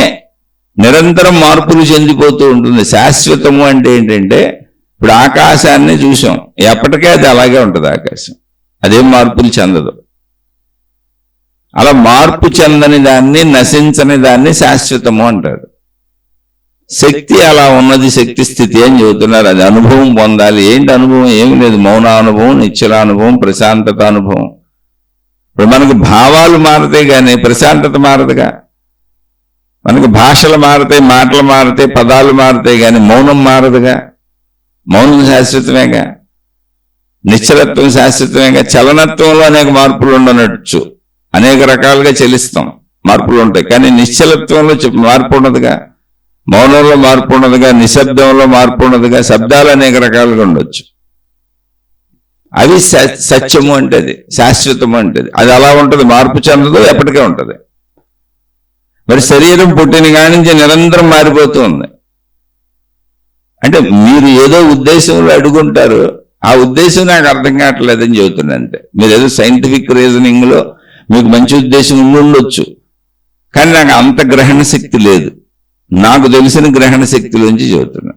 నిరంతరం మార్పులు చెందిపోతూ ఉంటుంది. శాశ్వతము అంటే ఏంటంటే ఇప్పుడు ఆకాశాన్ని చూసాం, ఎప్పటికే అది అలాగే ఉంటుంది. ఆకాశం అదేం మార్పులు చెందదు. అలా మార్పు చెందని దాన్ని, నశించని దాన్ని శాశ్వతము అంటారు. శక్తి అలా ఉన్నది, శక్తి స్థితి అని చెబుతున్నారు. అది అనుభవం పొందాలి. ఏంటి అనుభవం? ఏమి లేదు. మౌన అనుభవం, నిశ్చల అనుభవం, ప్రశాంతత అనుభవం. ఇప్పుడు మనకు భావాలు మారతాయి కానీ ప్రశాంతత మారదుగా. మనకు భాషలు మారతాయి, మాటలు మారతాయి, పదాలు మారతాయి, కానీ మౌనం మారదుగా. మౌనం శాశ్వతమేగా. నిశ్చలత్వం శాశ్వతమేగా. చలనత్వంలో అనేక మార్పులు ఉండనచ్చు. అనేక రకాలుగా చలిస్తాం, మార్పులు ఉంటాయి. కానీ నిశ్చలత్వంలో మార్పు ఉండదుగా. మౌనంలో మార్పు ఉన్నదిగా, నిశ్శబ్దంలో మార్పు ఉన్నదిగా. శబ్దాలు అనేక రకాలుగా ఉండొచ్చు. అవి సత్యము అంటే, అది శాశ్వతము అంటే అది అలా ఉంటుంది, మార్పు చెందదు, ఎప్పటికే ఉంటుంది. మరి శరీరం పుట్టిన కాడి నుంచి నిరంతరం మారిపోతూ ఉంది. అంటే మీరు ఏదో ఉద్దేశంలో అడుగుంటారు, ఆ ఉద్దేశం నాకు అర్థం కావట్లేదని చెబుతున్నా. అంతే. మీరు ఏదో సైంటిఫిక్ రీజనింగ్ లో మీకు మంచి ఉద్దేశం ఉండొచ్చు, కానీ నాకు అంత గ్రహణ శక్తి లేదు. నాకు తెలిసిన గ్రహణ శక్తిలోంచి చెబుతున్నా.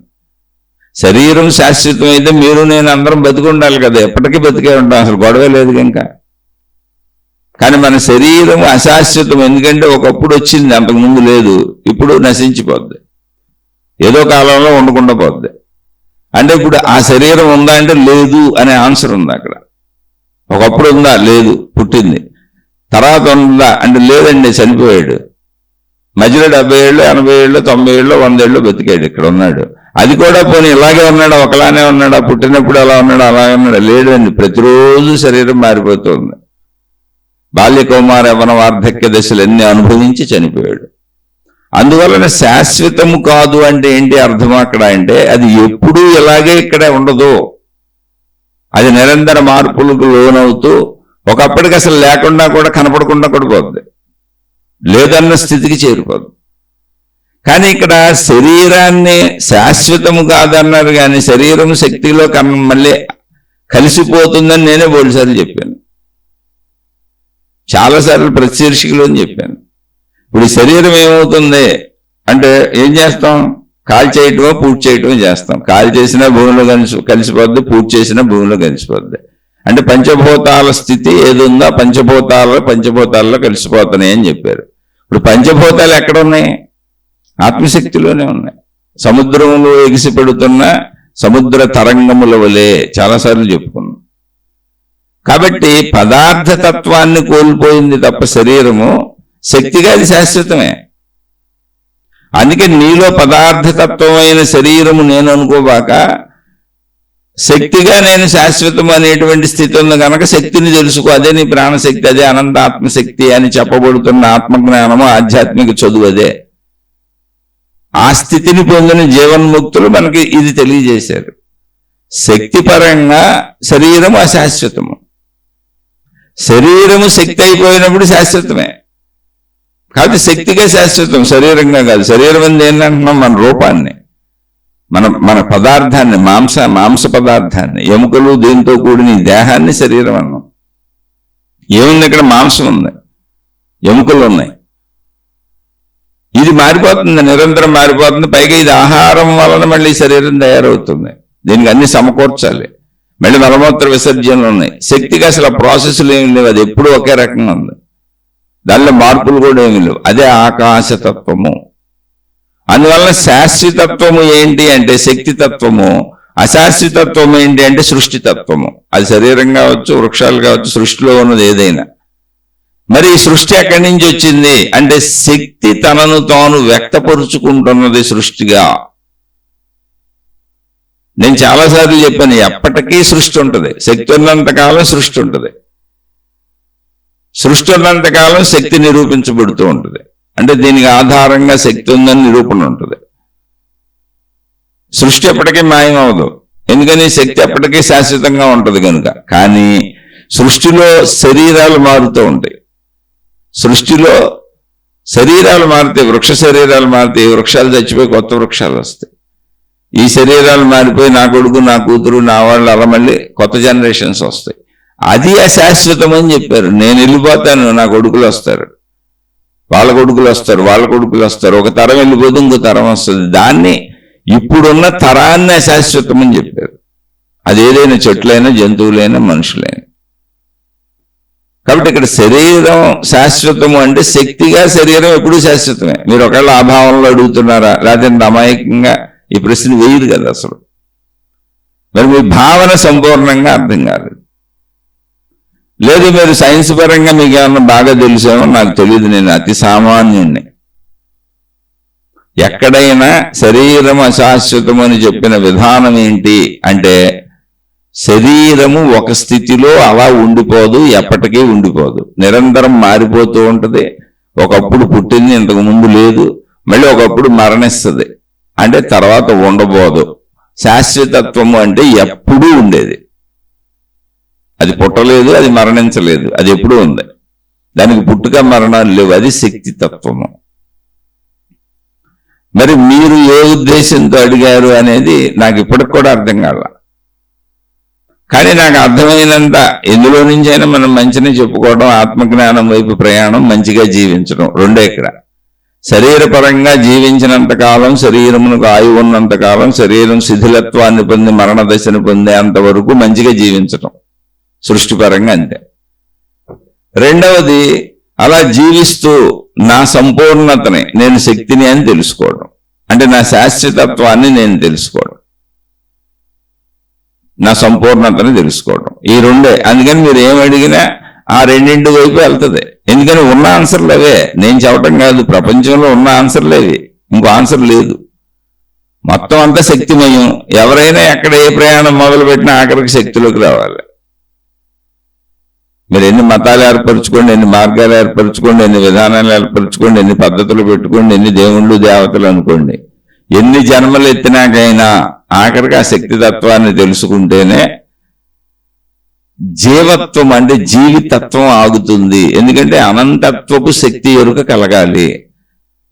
శరీరం శాశ్వతం అయితే మీరు నేను అందరం బతికుండాలి కదా. ఎప్పటికీ బతికే ఉంటాం, అసలు గొడవ లేదు ఇంకా. కానీ మన శరీరం అశాశ్వతం. ఎందుకంటే ఒకప్పుడు వచ్చింది, అంతకుముందు లేదు. ఇప్పుడు నశించిపోద్ది, ఏదో కాలంలో ఉండకుండా పోద్ది. అంటే ఇప్పుడు ఆ శరీరం ఉందా అంటే లేదు అనే ఆన్సర్ ఉంది అక్కడ. ఒకప్పుడు ఉందా? లేదు, పుట్టింది. తర్వాత ఉందా అంటే లేదండి, చనిపోయాడు. మధ్యలో 70 ఏళ్ళు 80 ఏళ్ళు 90 ఏళ్ళు 100 ఏళ్ళు బతికాడు, ఇక్కడ ఉన్నాడు. అది కూడా పోనీ ఇలాగే ఉన్నాడు, ఒకలానే ఉన్నాడా? పుట్టినప్పుడు అలా ఉన్నాడు, అలాగే ఉన్నాడు? లేదండి, ప్రతిరోజు శరీరం మారిపోతుంది. బాల్య కౌమార యవ్వన వార్ధక్య దశలు ఎన్ని అనుభవించి చనిపోయాడు. అందువలన శాశ్వతము కాదు అంటే ఏంటి అర్థం అక్కడ అంటే, అది ఎప్పుడూ ఇలాగే ఇక్కడే ఉండదు. అది నిరంతర మార్పులకు లోనవుతూ ఒకప్పటికి అసలు లేకుండా కూడా కనపడకుండా కూడా పోద్ది, లేదన్న స్థితికి చేరిపోద్ది. కానీ ఇక్కడ శరీరాన్ని శాశ్వతము కాదన్నారు, కానీ శరీరం శక్తిలో మళ్ళీ కలిసిపోతుందని నేనే బోల్సార్లు చెప్పాను, చాలాసార్లు ప్రతిశీర్షికలో చెప్పాను. ఇప్పుడు ఈ శరీరం ఏమవుతుంది అంటే ఏం చేస్తాం? కాల్ చేయటమో పూర్తి చేయటమో చేస్తాం. కాల్ చేసినా భూమిలో కలిసిపోద్ది, పూర్తి చేసినా భూమిలో కలిసిపోద్ది. అంటే పంచభూతాల స్థితి ఏది ఉందో పంచభూతాల్లో కలిసిపోతున్నాయి అని చెప్పారు. ఇప్పుడు పంచభూతాలు ఎక్కడ ఉన్నాయి? ఆత్మశక్తిలోనే ఉన్నాయి. సముద్రంలో ఎగిసిపెడుతున్న సముద్ర తరంగముల వలె చాలాసార్లు చెప్పుకున్నాం. కాబట్టి పదార్థతత్వాన్ని కోల్పోయింది తప్ప శరీరము, శక్తిగా అది శాశ్వతమే. అందుకే నీలో పదార్థతత్వమైన శరీరము నేను అనుకోబాక శక్తిగా నేను శాశ్వతం అనేటువంటి స్థితి ఉంది కనుక శక్తిని తెలుసుకో, అదే నీ ప్రాణశక్తి, అదే అనంత ఆత్మశక్తి అని చెప్పబడుతున్న ఆత్మజ్ఞానము ఆధ్యాత్మిక చదువు అదే. ఆ స్థితిని పొందిన జీవన్ముక్తులు మనకి ఇది తెలియజేశారు. శక్తిపరంగా శరీరము అశాశ్వతము, శరీరము శక్తి అయిపోయినప్పుడు శాశ్వతమే. కాబట్టి శక్తిగా శాశ్వతం, శరీరంగా కాదు. శరీరం అని ఏంటంటున్నాం? మన రూపాన్ని, మన పదార్థాన్ని, మాంస పదార్థాన్ని, ఎముకలు దీంతో కూడిన ఈ దేహాన్ని శరీరం అన్నాం. ఏముంది ఇక్కడ? మాంసం ఉంది, ఎముకలు ఉన్నాయి. ఇది మారిపోతుంది, నిరంతరం మారిపోతుంది. పైగా ఇది ఆహారం వలన మళ్ళీ శరీరం తయారవుతుంది. దీనికి అన్ని సమకూర్చాలి. మళ్ళీ మలమూత్ర విసర్జనలు ఉన్నాయి. శక్తిగా అసలు ఆ ప్రాసెస్లు ఏమి లేవు, అది ఎప్పుడూ ఒకే రకంగా ఉంది. దానిలో మార్పులు కూడా ఏమి లేవు. అదే ఆకాశతత్వము. అందువలన శాశ్వతత్వము ఏంటి అంటే శక్తితత్వము, అశాశ్వతత్వం ఏంటి అంటే సృష్టితత్వము. అది శరీరం కావచ్చు, వృక్షాలు కావచ్చు, సృష్టిలో ఉన్నది ఏదైనా. మరి ఈ సృష్టి ఎక్కడి నుంచి వచ్చింది అంటే శక్తి తనను తాను వ్యక్తపరుచుకుంటున్నది సృష్టిగా. నేను చాలాసార్లు చెప్పాను, ఎప్పటికీ సృష్టి ఉంటుంది. శక్తి ఉన్నంతకాలం సృష్టి ఉంటుంది, సృష్టి ఉన్నంతకాలం శక్తి నిరూపించబడుతూ ఉంటుంది. అంటే దీనికి ఆధారంగా శక్తి ఉందని నిరూపణ ఉంటుంది. సృష్టి ఎప్పటికీ మాయమవదు, ఎందుకని శక్తి ఎప్పటికీ శాశ్వతంగా ఉంటుంది కనుక. కానీ సృష్టిలో శరీరాలు మారుతూ ఉంటాయి. సృష్టిలో శరీరాలు మారుతాయి, వృక్ష శరీరాలు మారుతాయి, వృక్షాలు చచ్చిపోయి కొత్త వృక్షాలు వస్తాయి. ఈ శరీరాలు మారిపోయి నా కొడుకు, నా కూతురు, నా వాళ్ళు అలా మళ్ళీ కొత్త జనరేషన్స్ వస్తాయి. అది అశాశ్వతం అని చెప్పారు. నేను వెళ్ళిపోతాను, నా కొడుకులు వస్తారు, వాళ్ళ కొడుకులు వస్తారు, వాళ్ళ కొడుకులు వస్తారు. ఒక తరం వెళ్ళిపోతే ఇంకో తరం వస్తుంది. దాన్ని ఇప్పుడున్న తరాన్ని అశాశ్వతం అని చెప్పారు. అది ఏదైనా చెట్లైనా, జంతువులైనా, మనుషులైనా. కాబట్టి ఇక్కడ శరీరం శాశ్వతము అంటే శక్తిగా శరీరం ఎప్పుడూ శాశ్వతమే. మీరు ఒకవేళ ఆ భావంలో అడుగుతున్నారా, లేదంటే అమాయకంగా ఈ ప్రశ్న వేయదు కదా అసలు. మరి మీ భావన సంపూర్ణంగా అర్థం కాలేదు. లేదు మీరు సైన్స్ పరంగా మీకు ఏమన్నా బాగా తెలిసేమో నాకు తెలియదు, నేను అతి సామాన్యుణ్ణి. ఎక్కడైనా శరీరం అశాశ్వతం అని చెప్పిన విధానం ఏంటి అంటే శరీరము ఒక స్థితిలో అలా ఉండిపోదు, ఎప్పటికీ ఉండిపోదు, నిరంతరం మారిపోతూ ఉంటుంది. ఒకప్పుడు పుట్టింది, ఇంతకు ముందు లేదు, మళ్ళీ ఒకప్పుడు మరణిస్తుంది, అంటే తర్వాత ఉండబోదు. శాశ్వతత్వము అంటే ఎప్పుడూ ఉండేది, అది పుట్టలేదు, అది మరణించలేదు, అది ఎప్పుడూ ఉంది. దానికి పుట్టుక మరణాలు లేవు, అది శక్తి తత్వము. మరి మీరు ఏ ఉద్దేశంతో అడిగారు అనేది నాకు ఇప్పటికి కూడా అర్థం కాల. కానీ నాకు అర్థమైనంత ఎందులో నుంచైనా మనం మంచిని చెప్పుకోవడం, ఆత్మజ్ఞానం వైపు ప్రయాణం, మంచిగా జీవించడం రెండే ఇక్కడ. శరీరపరంగా జీవించినంత కాలం, శరీరమునకు ఆయువు ఉన్నంత కాలం, శరీరం శిథిలత్వాన్ని పొంది మరణ దశను పొందే అంతవరకు మంచిగా జీవించటం సృష్టిపరంగా అంతే. రెండవది అలా జీవిస్తూ నా సంపూర్ణతని, నేను శక్తిని అని తెలుసుకోవడం, అంటే నా శాశ్వతత్వాన్ని నేను తెలుసుకోవడం. నా సంపూర్ణతను తెలుసుకోవడం. ఈ రెండే. అందుకని మీరు ఏం అడిగినా ఆ రెండింటి వైపు వెళ్తుంది. ఎందుకని ఉన్న ఆన్సర్లు అవే, నేను చెప్పటం కాదు, ప్రపంచంలో ఉన్న ఆన్సర్లు అవి, ఇంకో ఆన్సర్ లేదు. మొత్తం అంతా శక్తిమయం. ఎవరైనా ఎక్కడ ఏ ప్రయాణం మొదలు పెట్టినా ఆఖరికి శక్తిలోకి రావాలి. మీరు ఎన్ని మతాలు ఏర్పరచుకోండి, ఎన్ని మార్గాలు ఏర్పరచుకోండి, ఎన్ని విధానాలు ఏర్పరచుకోండి, ఎన్ని పద్ధతులు పెట్టుకోండి, ఎన్ని దేవుళ్ళు దేవతలు అనుకోండి, ఎన్ని జన్మలు ఎత్తినాకైనా ఆఖరికి ఆ శక్తి తత్వాన్ని తెలుసుకుంటేనే జీవత్వం అంటే జీవితత్వం ఆగుతుంది. ఎందుకంటే అనంతత్వపు శక్తి ఎరుక కలగాలి.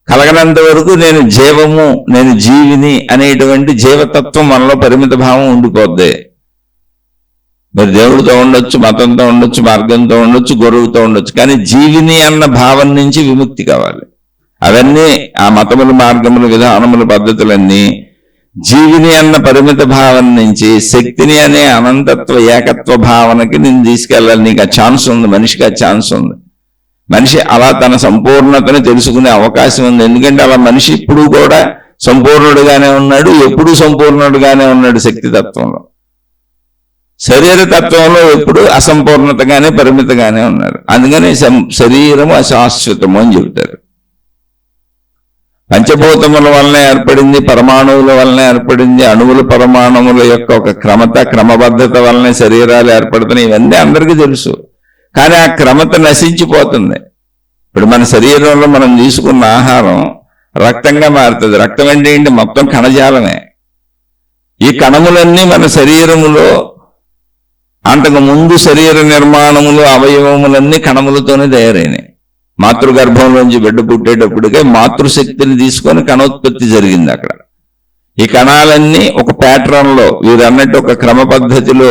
కలగనంత వరకు నేను జీవము, నేను జీవిని అనేటువంటి జీవతత్వం మనలో పరిమిత భావం ఉండిపోద్ది. మరి దేవుడితో ఉండొచ్చు, మతంతో ఉండొచ్చు, మార్గంతో ఉండొచ్చు, గురువుతో ఉండొచ్చు, కానీ జీవిని అన్న భావం నుంచి విముక్తి కావాలి. అవన్నీ ఆ మతముల, మార్గముల, విధానముల, పద్ధతులన్నీ జీవిని అన్న పరిమిత భావం నుంచి శక్తిని అనే అనంతత్వ ఏకత్వ భావనకి నేను తీసుకెళ్ళాలి. నీకు ఆ ఛాన్స్ ఉంది, మనిషికి ఆ ఛాన్స్ ఉంది. మనిషి అలా తన సంపూర్ణతను తెలుసుకునే అవకాశం ఉంది. ఎందుకంటే అలా మనిషి ఇప్పుడు కూడా సంపూర్ణుడుగానే ఉన్నాడు, ఎప్పుడూ సంపూర్ణుడుగానే ఉన్నాడు. శక్తి తత్వంలో, శరీర తత్వంలో ఎప్పుడు అసంపూర్ణతగానే పరిమితగానే ఉన్నాడు. అందుకని శరీరము అశాశ్వతము అని చెబుతారు. పంచభూతముల వలన ఏర్పడింది, పరమాణువుల వలన ఏర్పడింది, అణువుల పరమాణువుల యొక్క ఒక క్రమబద్ధత వలన శరీరాలు ఏర్పడుతున్నాయి. ఇవన్నీ అందరికీ తెలుసు. కానీ ఆ క్రమత నశించిపోతుంది. ఇప్పుడు మన శరీరంలో మనం తీసుకున్న ఆహారం రక్తంగా మారుతుంది. రక్తం అంటే ఏంటి? మొత్తం కణజాలమే. ఈ కణములన్నీ మన శరీరములో అంతకు ముందు శరీర నిర్మాణములు, అవయవములన్నీ కణములతోనే తయారైనాయి. మాతృగర్భంలోంచి బిడ్డ పుట్టేటప్పటికే మాతృశక్తిని తీసుకొని కణోత్పత్తి జరిగింది అక్కడ. ఈ కణాలన్నీ ఒక ప్యాటర్న్లో, వీరు అన్నట్టు ఒక క్రమ పద్ధతిలో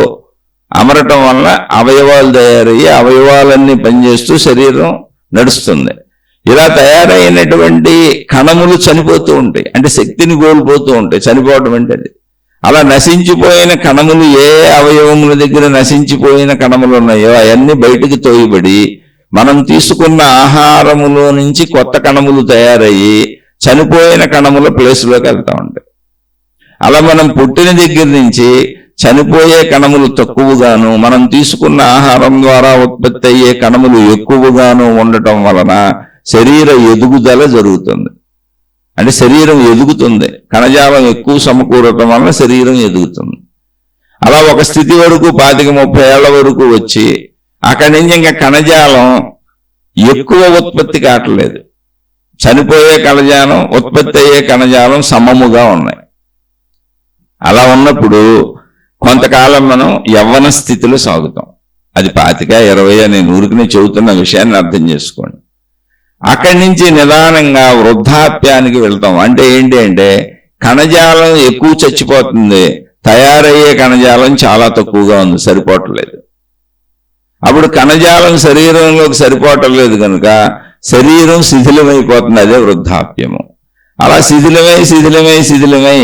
అమరటం వల్ల అవయవాలు తయారయ్యి అవయవాలన్నీ పనిచేస్తూ శరీరం నడుస్తుంది. ఇలా తయారైనటువంటి కణములు చనిపోతూ ఉంటాయి, అంటే శక్తిని కోల్పోతూ ఉంటాయి. చనిపోవడం అంటే అది. అలా నశించిపోయిన కణములు, ఏ అవయవముల దగ్గర నశించిపోయిన కణములు ఉన్నాయో అవన్నీ బయటికి తోయబడి మనం తీసుకున్న ఆహారములో నుంచి కొత్త కణములు తయారయ్యి చనిపోయిన కణముల ప్లేస్లోకి వెళ్తా ఉంటాయి. అలా మనం పుట్టిన దగ్గర నుంచి చనిపోయే కణములు తక్కువగాను, మనం తీసుకున్న ఆహారం ద్వారా ఉత్పత్తి అయ్యే కణములు ఎక్కువగాను ఉండటం వలన శరీర ఎదుగుదల జరుగుతుంది. అంటే శరీరం ఎదుగుతుంది. కణజాలం ఎక్కువ సమకూరటం వలన శరీరం ఎదుగుతుంది. అలా ఒక స్థితి వరకు 25-30 ఏళ్ల వరకు వచ్చి అక్కడి నుంచి ఇంకా కణజాలం ఎక్కువ ఉత్పత్తి కావట్లేదు. చనిపోయే కణజాలం, ఉత్పత్తి అయ్యే కణజాలం సమముగా ఉన్నాయి. అలా ఉన్నప్పుడు కొంతకాలం మనం యవ్వన స్థితిలో సాగుతాం. అది 25-20 నేను ఊరికనే చెబుతున్న విషయాన్ని అర్థం చేసుకోండి. అక్కడి నుంచి నిదానంగా వృద్ధాప్యానికి వెళ్తాం. అంటే ఏంటి అంటే కణజాలం ఎక్కువ చచ్చిపోతుంది, తయారయ్యే కణజాలం చాలా తక్కువగా ఉంది, సరిపోవట్లేదు. అప్పుడు కణజాలం శరీరంలోకి సరిపోవటం లేదు కనుక శరీరం శిథిలమైపోతుంది. అదే వృద్ధాప్యము. అలా శిథిలమై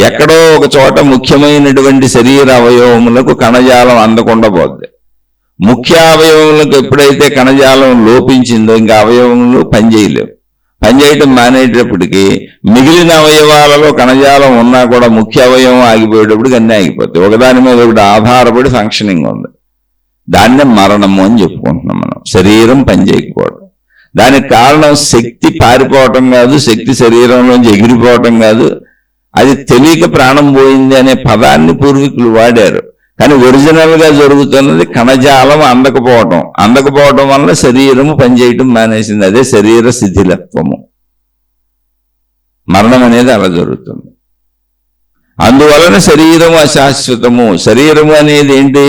ఎక్కడో ఒక చోట ముఖ్యమైనటువంటి శరీర అవయవములకు కణజాలం అందకుండా పోద్ది. ముఖ్య అవయవములకు ఎప్పుడైతే కణజాలం లోపించిందో ఇంకా అవయవములు పనిచేయలేవు. పనిచేయటం మానేటప్పటికీ మిగిలిన అవయవాలలో కణజాలం ఉన్నా కూడా ముఖ్య అవయవం ఆగిపోయేటప్పటికి అన్నీ ఆగిపోతాయి. ఒకదాని మీద ఒకటి ఆధారపడి ఫంక్షనింగ్ ఉంది. దాన్నే మరణము అని చెప్పుకుంటున్నాం మనం. శరీరం పనిచేయకపోవడం. దానికి కారణం శక్తి పారిపోవటం కాదు, శక్తి శరీరంలోంచి ఎగిరిపోవటం కాదు, అది తెలియక ప్రాణం పోయింది అనే పదాన్ని పూర్వీకులు వాడారు. కానీ ఒరిజినల్ గా జరుగుతున్నది కణజాలం అందకపోవటం వల్ల శరీరము పనిచేయటం మానేసింది. అదే శరీర శిథిలత్వము. మరణం అనేది అలా జరుగుతుంది. అందువలన శరీరము అశాశ్వతము. శరీరము అనేది ఏంటి?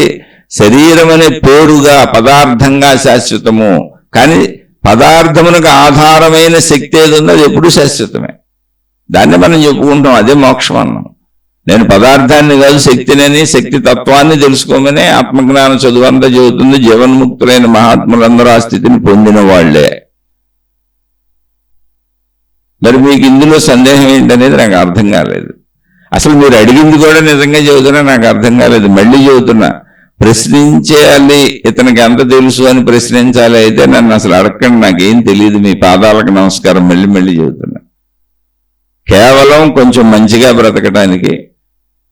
శరీరం అనే పేరుగా, పదార్థంగా శాశ్వతము. కానీ పదార్థమునకు ఆధారమైన శక్తి ఏది ఉందో అది ఎప్పుడూ శాశ్వతమే. దాన్ని మనం చెప్పుకుంటాం, అదే మోక్షం అన్నాం. నేను పదార్థాన్ని కాదు శక్తినని, శక్తి తత్వాన్ని తెలుసుకోమని ఆత్మజ్ఞాన చదువు అంతా చెబుతుంది. జీవన్ముక్తులైన మహాత్ములందరూ ఆ స్థితిని పొందిన వాళ్లే. మరి మీకు ఇందులో సందేహం ఏంటనేది నాకు అర్థం కాలేదు. అసలు మీరు అడిగింది కూడా నిజంగా చెబుతున్నా, నాకు అర్థం కాలేదు. మళ్ళీ చెబుతున్నా, ప్రశ్నించేయాలి, ఇతనికి ఎంత తెలుసు అని ప్రశ్నించాలి. అయితే నన్ను అసలు అడగండి, నాకేం తెలియదు, మీ పాదాలకు నమస్కారం. మళ్ళీ చెబుతున్నా, కేవలం కొంచెం మంచిగా బ్రతకడానికి,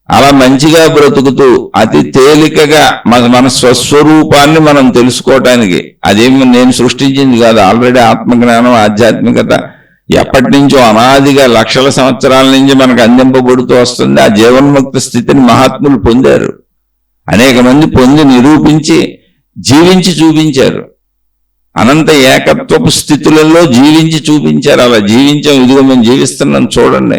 అలా మంచిగా బ్రతుకుతూ అతి తేలికగా మన స్వస్వరూపాన్ని మనం తెలుసుకోవటానికి, అదేమి నేను సృష్టించింది కాదు, ఆల్రెడీ ఆత్మజ్ఞానం ఆధ్యాత్మికత ఎప్పటి నుంచో అనాదిగా లక్షల సంవత్సరాల నుంచి మనకు అందింపబడుతూ వస్తుంది. ఆ జీవన్ముక్త స్థితిని మహాత్ములు పొందారు, అనేక మంది పొంది నిరూపించి జీవించి చూపించారు. అనంత ఏకత్వపు స్థితులలో జీవించి చూపించారు. అలా జీవించాం, ఇదిగో మేము జీవిస్తున్నాం చూడండి.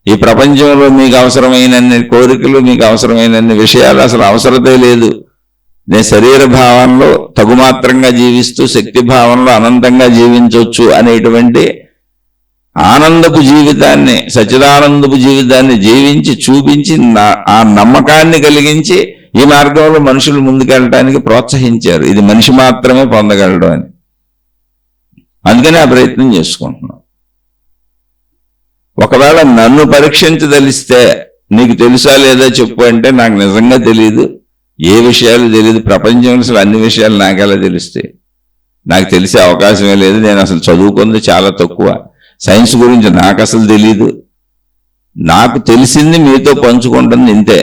ఈ ప్రపంచంలో మీకు అవసరమైనన్ని కోరికలు, మీకు అవసరమైనన్ని విషయాలు అసలు అవసరతే లేదు. నేను శరీర భావంలో తగుమాత్రంగా జీవిస్తూ శక్తి భావంలో అనంతంగా జీవించవచ్చు అనేటువంటి ఆనందపు జీవితాన్ని, సచ్చిదానందపు జీవితాన్ని జీవించి చూపించి ఆ నమ్మకాన్ని కలిగించి ఈ మార్గంలో మనుషులు ముందుకెళ్ళటానికి ప్రోత్సహించారు. ఇది మనిషి మాత్రమే పొందగలడు అని. అందుకని ఆ ప్రయత్నం చేసుకుంటున్నాం. ఒకవేళ నన్ను పరీక్షించదలిస్తే నీకు తెలుసా లేదా చెప్పు అంటే నాకు నిజంగా తెలియదు, ఏ విషయాలు తెలియదు. ప్రపంచంలో అసలు అన్ని విషయాలు నాకెలా తెలుస్తాయి? నాకు తెలిసే అవకాశమే లేదు. నేను అసలు చదువుకుంది చాలా తక్కువ. సైన్స్ గురించి నాకు అసలు తెలీదు. నాకు తెలిసింది మీతో పంచుకుంటుంది ఇంతే.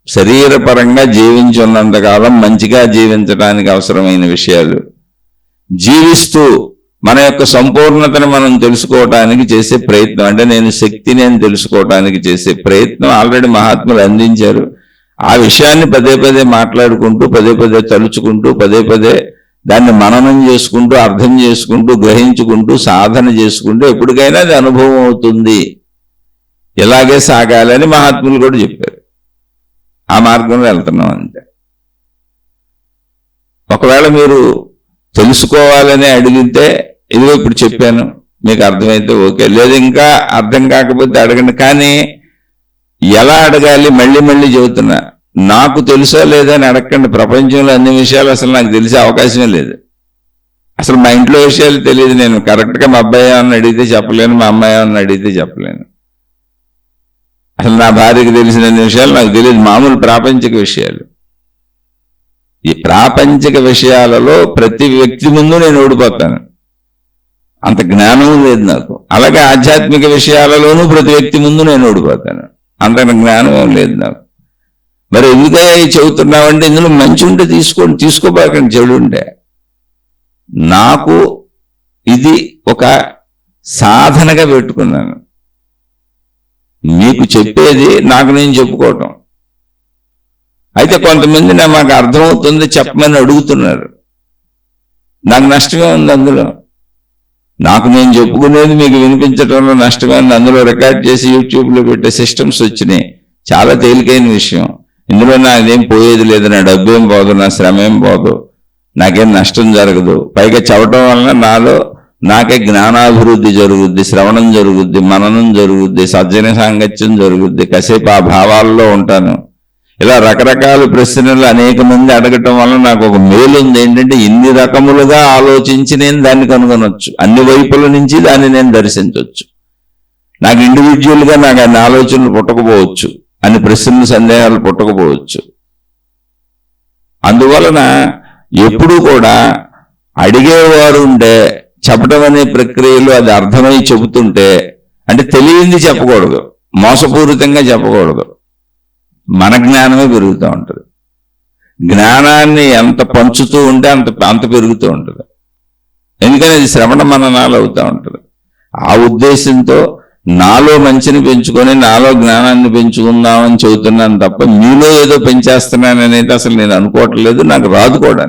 శరీరపరంగా జీవించున్నంతకాలం మంచిగా జీవించడానికి అవసరమైన విషయాలు, జీవిస్తూ మన యొక్క సంపూర్ణతను మనం తెలుసుకోవటానికి చేసే ప్రయత్నం, అంటే నేను శక్తిని అని తెలుసుకోవటానికి చేసే ప్రయత్నం ఆల్రెడీ మహాత్ములు అందించారు. ఆ విషయాన్ని పదే పదే మాట్లాడుకుంటూ, పదే పదే తలుచుకుంటూ, పదే పదే దాన్ని మననం చేసుకుంటూ, అర్థం చేసుకుంటూ, గ్రహించుకుంటూ, సాధన చేసుకుంటూ ఎప్పటికైనా అది అనుభవం అవుతుంది. ఇలాగే సాగాలని మహాత్ములు కూడా చెప్పారు. ఆ మార్గంలో వెళ్తున్నాం అంతే. ఒకవేళ మీరు తెలుసుకోవాలని అడిగితే ఇదిగో ఇప్పుడు చెప్పాను, మీకు అర్థమైతే ఓకే, లేదు ఇంకా అర్థం కాకపోతే అడగండి. కానీ ఎలా అడగాలి మళ్ళీ మళ్ళీ చెబుతున్నా, నాకు తెలుసా లేదా అని అడగండి. ప్రపంచంలో అన్ని విషయాలు అసలు నాకు తెలిసే అవకాశమే లేదు. అసలు మా ఇంట్లో విషయాలు తెలియదు. నేను కరెక్ట్గా మా అబ్బాయి ఏమన్నా అడిగితే చెప్పలేను, మా అమ్మాయి ఏమన్నా అడిగితే చెప్పలేను. అసలు నా భార్యకి తెలిసిన విషయాలు నాకు తెలియదు, మామూలు ప్రాపంచిక విషయాలు. ఈ ప్రాపంచిక విషయాలలో ప్రతి వ్యక్తి ముందు నేను ఓడిపోతాను, అంత జ్ఞానం లేదు నాకు. అలాగే ఆధ్యాత్మిక విషయాలలోనూ ప్రతి వ్యక్తి ముందు నేను ఓడిపోతాను, అంత జ్ఞానం లేదు నాకు. మరి ఎందుకయ్యా చెబుతున్నావంటే ఇందులో మంచి ఉంటే తీసుకోండి, తీసుకోబాకండి చెడు ఉంటే. నాకు ఇది ఒక సాధనగా పెట్టుకున్నాను. మీకు చెప్పేది నాకు నేను చెప్పుకోవటం. అయితే కొంతమంది మాకు అర్థమవుతుంది చెప్పమని అడుగుతున్నారు. నాకు నష్టమే ఉంది అందులో. నాకు నేను చెప్పుకునేది మీకు వినిపించడంలో నష్టమే ఉంది. అందులో రికార్డ్ చేసి యూట్యూబ్లో పెట్టే సిస్టమ్స్ వచ్చినాయి. చాలా తేలికైన విషయం. ఇందులో నాకేం పోయేది లేదు, నా డబ్బు ఏం పోదు, నా శ్రమ ఏం పోదు, నాకేం నష్టం జరగదు. పైగా చదవటం వలన నాకే జ్ఞానాభివృద్ధి జరుగుద్ది, శ్రవణం జరుగుద్ది, మననం జరుగుద్ది, సజ్జన సాంగత్యం జరుగుద్ది, కాసేపు ఆ భావాల్లో ఉంటాను. ఇలా రకరకాల ప్రశ్నలు అనేక మంది అడగటం వల్ల నాకు ఒక మేలు ఉంది. ఏంటంటే ఇన్ని రకములుగా ఆలోచించి నేను దాన్ని కనుగొనొచ్చు, అన్ని వైపుల నుంచి దాన్ని నేను దర్శించవచ్చు. నాకు ఇండివిజువల్గా నాకు అన్ని ఆలోచనలు పుట్టకపోవచ్చు, అన్ని ప్రశ్నలు సందేహాలు పుట్టకపోవచ్చు. అందువలన ఎప్పుడూ కూడా అడిగేవారు ఉంటే చెప్పడం అనే ప్రక్రియలో అది అర్థమై చెబుతుంటే, అంటే తెలియంది చెప్పకూడదు, మోసపూరితంగా చెప్పకూడదు, మన జ్ఞానమే పెరుగుతూ ఉంటుంది. జ్ఞానాన్ని ఎంత పంచుతూ ఉంటే అంత పెరుగుతూ ఉంటుంది. ఎందుకని అది శ్రవణ మననాలు అవుతూ ఉంటుంది. ఆ ఉద్దేశంతో నాలో మంచిని పెంచుకొని నాలో జ్ఞానాన్ని పెంచుకుందామని చెబుతున్నాను తప్ప మీలో ఏదో పెంచేస్తున్నాననేది అసలు నేను అనుకోవట్లేదు, నాకు రాదు కూడా.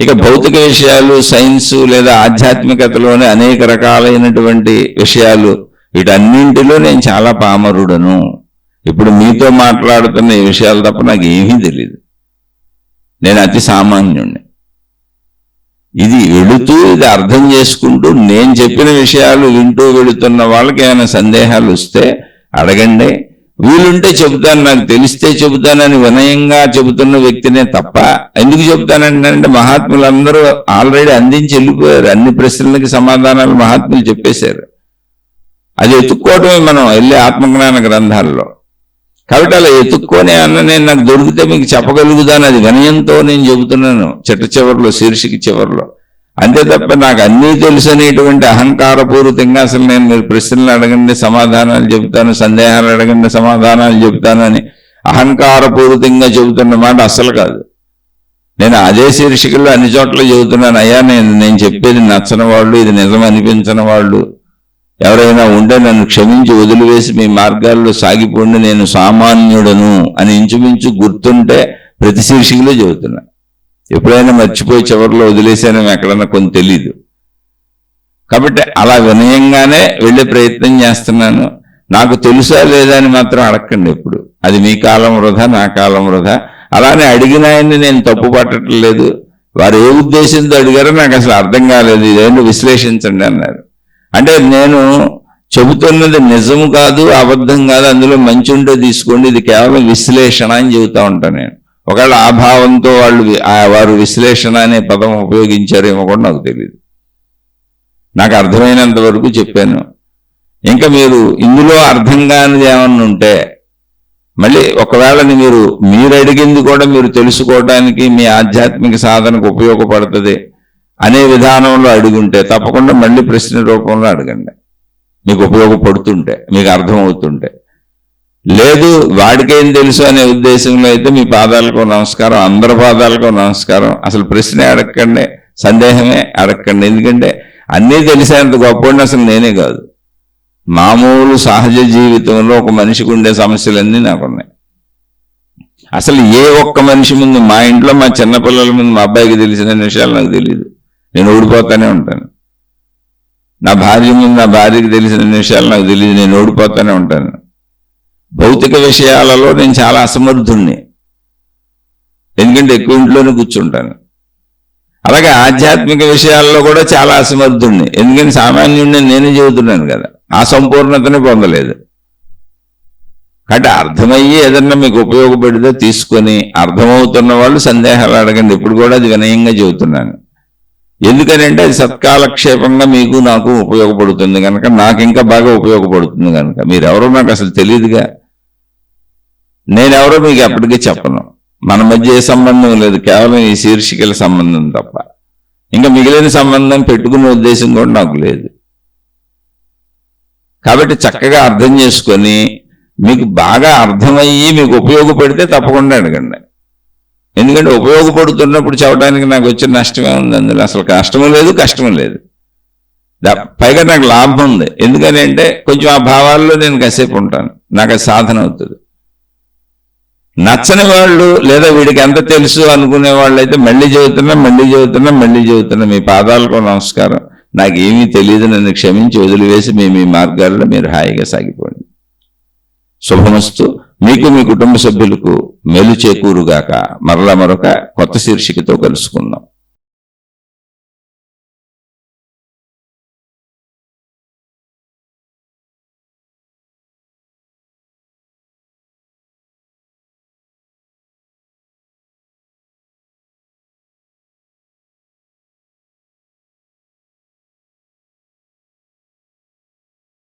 ఇక భౌతిక విషయాలు, సైన్స్ లేదా ఆధ్యాత్మికతలోనే అనేక రకాలైనటువంటి విషయాలు, వీటన్నింటిలో నేను చాలా పామరుడను. ఇప్పుడు మీతో మాట్లాడుతున్న ఈ విషయాలు తప్ప నాకు ఏమీ తెలియదు. నేను అతి సామాన్యుణ్ణి. ఇది వెళుతూ ఇది అర్థం చేసుకుంటూ నేను చెప్పిన విషయాలు వింటూ వెళుతున్న వాళ్ళకి ఏమైనా సందేహాలు వస్తే అడగండి, వీలుంటే చెబుతాను, నాకు తెలిస్తే చెబుతానని వినయంగా చెబుతున్న వ్యక్తినే తప్ప. ఎందుకు చెబుతానంటే మహాత్ములందరూ ఆల్రెడీ అందించి వెళ్ళిపోయారు. అన్ని ప్రశ్నలకి సమాధానాలు మహాత్ములు చెప్పేశారు. అది ఎత్తుక్కోవటమే మనం వెళ్ళే ఆత్మజ్ఞాన గ్రంథాల్లో. కాబట్టి అలా ఎత్తుక్కొని నేను నాకు దొరికితే మీకు చెప్పగలుగుతాను, అది వినయంతో నేను చెబుతున్నాను. చిట్ట చివరిలో, శీర్షిక చివరిలో అంతే తప్ప నాకు అన్నీ తెలుసు అనేటువంటి అహంకారపూరితంగా అసలు నేను మీరు ప్రశ్నలు అడగండి సమాధానాలు చెబుతాను, సందేహాలు అడగండి సమాధానాలు చెబుతాను అని అహంకారపూరితంగా చెబుతున్న మాట అసలు కాదు. నేను అదే శీర్షికల్లో అన్ని చోట్ల చెబుతున్నాను, అయ్యా నేను చెప్పేది నచ్చని వాళ్ళు, ఇది నిజం అనిపించని వాళ్ళు ఎవరైనా ఉంటే నన్ను క్షమించి వదిలివేసి మీ మార్గాల్లో సాగిపోండి, నేను సామాన్యుడను అని ఇంచుమించు గుర్తుంటే ప్రతి శీర్షికలో చెబుతున్నా. ఎప్పుడైనా మర్చిపోయి చివరిలో వదిలేసానో ఎక్కడన్నా కొన్ని తెలీదు. కాబట్టి అలా వినయంగానే వెళ్ళే ప్రయత్నం చేస్తున్నాను. నాకు తెలుసా లేదా అని మాత్రం అడగండి ఎప్పుడు. అది మీ కాలం వృధా, నా కాలం వృధా. అలానే అడిగిన ఆయన్ని నేను తప్పు పట్టడం లేదు. వారు ఏ ఉద్దేశంతో అడిగారో నాకు అసలు అర్థం కాలేదు, ఇదేంటో విశ్లేషించండి అన్నారు. అంటే నేను చెబుతున్నది నిజము కాదు, అబద్ధం కాదు, అందులో మంచి ఉంటే తీసుకోండి, ఇది కేవలం విశ్లేషణ అని చెబుతా ఉంటాను నేను. ఒకవేళ ఆ భావంతో వారు విశ్లేషణ అనే పదం ఉపయోగించారేమో కూడా నాకు తెలియదు. నాకు అర్థమైనంత వరకు చెప్పాను. ఇంకా మీరు ఇందులో అర్థం కానిది ఏమన్నా ఉంటే మళ్ళీ ఒకవేళ మీరు అడిగింది కూడా మీరు తెలుసుకోవడానికి మీ ఆధ్యాత్మిక సాధనకు ఉపయోగపడుతుంది అనే విధానంలో అడుగుంటే తప్పకుండా మళ్ళీ ప్రశ్న రూపంలో అడగండి, మీకు ఉపయోగపడుతుంటే, మీకు అర్థమవుతుంటే. లేదు వాడికేం తెలుసు అనే ఉద్దేశంలో అయితే మీ పాదాలకు నమస్కారం, అందరి పాదాలకు నమస్కారం. అసలు ప్రశ్నే అడగండి, సందేహమే అడగండి. ఎందుకంటే అన్నీ తెలిసేంత గొప్పవాడిని అసలు నేనే కాదు. మామూలు సహజ జీవితంలో ఒక మనిషికి ఉండే సమస్యలన్నీ నాకున్నాయి. అసలు ఏ ఒక్క మనిషి ముందు, మా ఇంట్లో మా చిన్నపిల్లల ముందు మా అబ్బాయికి తెలిసిన విషయాలు నాకు తెలియదు, నేను ఓడిపోతానే ఉంటాను. నా భార్య ముందు నా భార్యకి తెలిసిన విషయాలు నాకు తెలియదు, నేను ఓడిపోతానే ఉంటాను. భౌతిక విషయాలలో నేను చాలా అసమర్థుణ్ణి, ఎందుకంటే ఎక్కువ ఇంట్లోనే కూర్చుంటాను. అలాగే ఆధ్యాత్మిక విషయాల్లో కూడా చాలా అసమర్థుణ్ణి, ఎందుకంటే సామాన్యుడిని నేనే చెబుతున్నాను కదా, ఆ సంపూర్ణతనే పొందలేదు. కాబట్టి అర్థమయ్యి ఏదన్నా మీకు ఉపయోగపడితే తీసుకొని, అర్థమవుతున్న వాళ్ళు సందేహాలు అడగండి. ఇప్పుడు కూడా అది వినయంగా చెబుతున్నాను. ఎందుకనంటే అది సత్కాలక్షేపంగా మీకు నాకు ఉపయోగపడుతుంది కనుక, నాకు ఇంకా బాగా ఉపయోగపడుతుంది కనుక. మీరెవరో నాకు అసలు తెలియదుగా, నేనెవరో మీకు ఎప్పటికీ చెప్పను. మన మధ్య ఏ సంబంధం లేదు, కేవలం ఈ శీర్షికల సంబంధం తప్ప. ఇంకా మిగిలిన సంబంధం పెట్టుకునే ఉద్దేశం కూడా నాకు లేదు. కాబట్టి చక్కగా అర్థం చేసుకొని, మీకు బాగా అర్థమయ్యి మీకు ఉపయోగపడితే తప్పకుండా అడగండి. ఎందుకంటే ఉపయోగపడుతున్నప్పుడు చెప్పడానికి నాకు వచ్చిన నష్టమే ఉంది, అందులో అసలు కష్టము లేదు, కష్టము లేదు. పైగా నాకు లాభం ఉంది. ఎందుకని అంటే కొంచెం ఆ భావాల్లో నేను కాసేపు ఉంటాను, నాకు అది సాధన అవుతుంది. నచ్చని వాళ్ళు లేదా వీడికి ఎంత తెలుసు అనుకునే వాళ్ళు అయితే మళ్ళీ చెబుతున్నా మీ పాదాలకు నమస్కారం, నాకేమీ తెలియదు, నన్ను క్షమించి వదిలివేసి మీ మార్గాల్లో మీరు హాయిగా సాగిపోండి. శుభమస్తు. మీకు మీ కుటుంబ సభ్యులకు మేలు చేకూరుగాక. మరలా మరొక కొత్త శీర్షికతో కలుసుకుందాం.